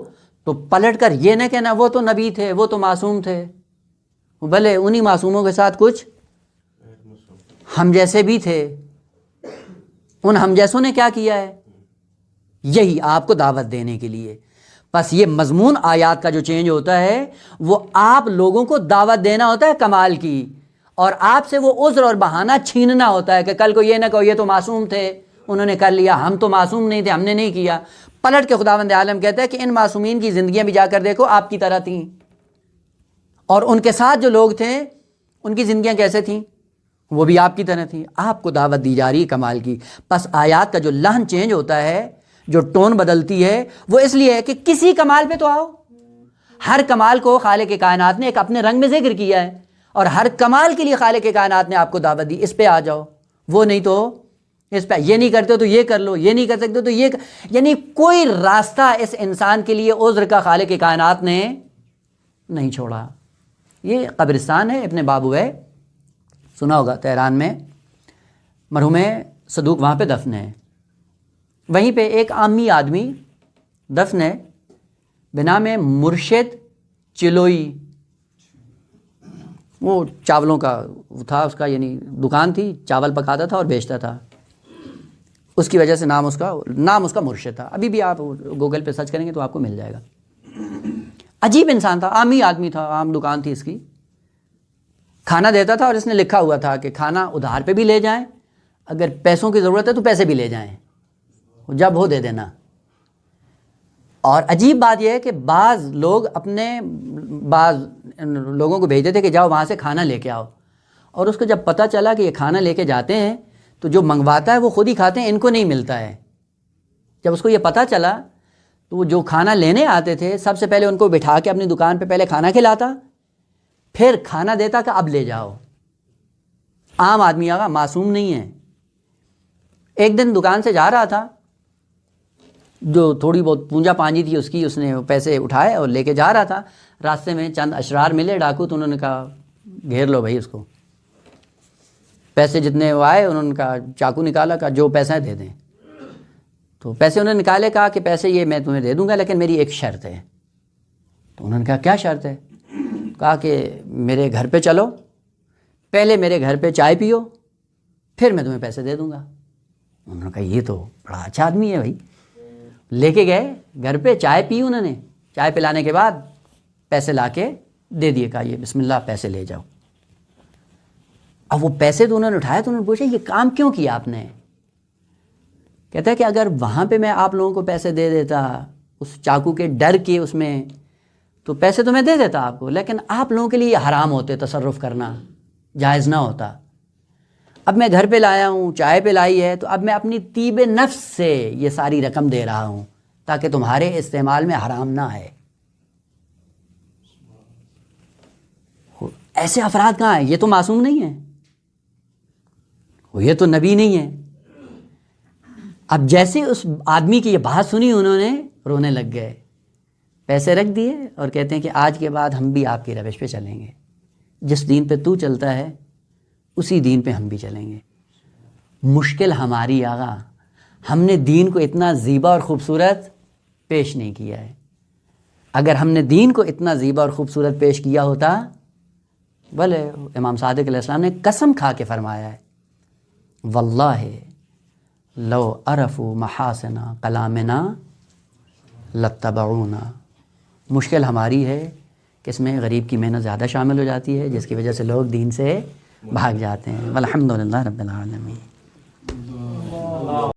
تو پلٹ کر یہ نہ کہنا وہ تو نبی تھے، وہ تو معصوم تھے، بھلے انہی معصوموں کے ساتھ کچھ ہم جیسے بھی تھے، ان ہم جیسوں نے کیا کیا ہے، یہی آپ کو دعوت دینے کے لیے۔ بس یہ مضمون آیات کا جو چینج ہوتا ہے وہ آپ لوگوں کو دعوت دینا ہوتا ہے کمال کی، اور آپ سے وہ عذر اور بہانہ چھیننا ہوتا ہے کہ کل کو یہ نہ کہو یہ تو معصوم تھے، انہوں نے کر لیا، ہم تو معصوم نہیں تھے، ہم نے نہیں کیا۔ پلٹ کے خداوند عالم کہتا ہے کہ ان معصومین کی زندگیاں بھی جا کر دیکھو آپ کی طرح تھیں، اور ان کے ساتھ جو لوگ تھے ان کی زندگیاں کیسے تھیں، وہ بھی آپ کی طرح تھیں۔ آپ کو دعوت دی جا رہی ہے کمال کی۔ بس آیات کا جو لحن چینج ہوتا ہے، جو ٹون بدلتی ہے، وہ اس لیے ہے کہ کسی کمال پہ تو آؤ۔ ہر کمال کو خالق کائنات نے ایک اپنے رنگ میں ذکر کیا ہے، اور ہر کمال کے لیے خالق کائنات نے آپ کو دعوت دی، اس پہ آ جاؤ، وہ نہیں تو اس پہ، یہ نہیں کرتے تو یہ کر لو، یہ نہیں کر سکتے تو یہ یعنی کوئی راستہ اس انسان کے لیے عذر کا خالق کائنات نے نہیں چھوڑا۔ یہ قبرستان ہے ابن بابویہ، سنا ہوگا، تہران میں مرحوم صدوق وہاں پہ دفن ہے۔ وہیں پہ ایک عامی آدمی دفن ہے بنام مرشد چلوئی، وہ چاولوں کا تھا، اس کا یعنی دکان تھی، چاول پکاتا تھا اور بیچتا تھا، اس کی وجہ سے نام اس کا مرشد تھا۔ ابھی بھی آپ گوگل پہ سرچ کریں گے تو آپ کو مل جائے گا۔ عجیب انسان تھا، عامی آدمی تھا، عام دکان تھی اس کی، کھانا دیتا تھا اور اس نے لکھا ہوا تھا کہ کھانا ادھار پہ بھی لے جائیں، اگر پیسوں کی ضرورت ہے تو پیسے بھی لے جائیں، جب ہو دے دینا۔ اور عجیب بات یہ ہے کہ بعض لوگوں کو بھیجتے تھے کہ جاؤ وہاں سے کھانا لے کے آؤ، اور اس کو جب پتہ چلا کہ یہ کھانا لے کے جاتے ہیں تو جو منگواتا ہے وہ خود ہی کھاتے ہیں، ان کو نہیں ملتا ہے۔ جب اس کو یہ پتہ چلا تو وہ جو کھانا لینے آتے تھے سب سے پہلے ان کو بٹھا کے اپنی دکان پہ پہلے کھانا کھلاتا، پھر کھانا دیتا کہ اب لے جاؤ۔ عام آدمی آگا، معصوم نہیں ہے۔ ایک دن دکان سے جا رہا تھا، جو تھوڑی بہت پونجا پانجی تھی اس نے پیسے اٹھائے اور لے کے جا رہا تھا۔ راستے میں چند اشرار ملے ڈاکو، تو انہوں نے کہا گھیر لو بھائی اس کو۔ پیسے جتنے وہ آئے انہوں نے کہا، چاقو نکالا، کہا جو پیسے دے دیں۔ تو پیسے انہوں نے نکالے، کہا کہ پیسے یہ میں تمہیں دے دوں گا لیکن میری ایک شرط ہے۔ تو انہوں نے کہا کیا شرط ہے؟ کہا کہ میرے گھر پہ چلو، پہلے میرے گھر پہ چائے پیو، پھر میں تمہیں پیسے دے دوں گا۔ انہوں نے کہا یہ تو بڑا اچھا آدمی ہے بھائی۔ لے کے گئے گھر پہ، چائے پی، انہوں نے چائے پلانے کے بعد پیسے لا کے دے دیے، کہا یہ بسم اللہ پیسے لے جاؤ۔ اب وہ پیسے تو انہوں نے اٹھائے تو انہوں نے پوچھا یہ کام کیوں کیا آپ نے؟ کہتا ہے کہ اگر وہاں پہ میں آپ لوگوں کو پیسے دے دیتا اس چاقو کے ڈر کے اس میں، تو پیسے تو میں دے دیتا آپ کو، لیکن آپ لوگوں کے لیے یہ حرام ہوتے، تصرف کرنا جائز نہ ہوتا۔ اب میں گھر پہ لایا ہوں، چائے پہ لائی ہے، تو اب میں اپنی طیب نفس سے یہ ساری رقم دے رہا ہوں تاکہ تمہارے استعمال میں حرام نہ آئے۔ ایسے افراد کہاں ہیں؟ یہ تو معصوم نہیں ہیں، یہ تو نبی نہیں ہے۔ اب جیسے اس آدمی کی یہ بات سنی انہوں نے رونے لگ گئے، پیسے رکھ دیے اور کہتے ہیں کہ آج کے بعد ہم بھی آپ کی روش پہ چلیں گے، جس دین پہ تو چلتا ہے اسی دین پہ ہم بھی چلیں گے۔ مشکل ہماری آغا، ہم نے دین کو اتنا زیبا اور خوبصورت پیش نہیں کیا ہے۔ اگر ہم نے دین کو اتنا زیبا اور خوبصورت پیش کیا ہوتا، بھلے امام صادق علیہ السلام نے قسم کھا کے فرمایا ہے، واللہ لو عرفوا محاسن کلامنا لاتبعونا۔ مشکل ہماری ہے کہ اس میں غریب کی محنت زیادہ شامل ہو جاتی ہے، جس کی وجہ سے لوگ دین سے بھاگ جاتے ہیں۔ والحمدللہ رب العالمین۔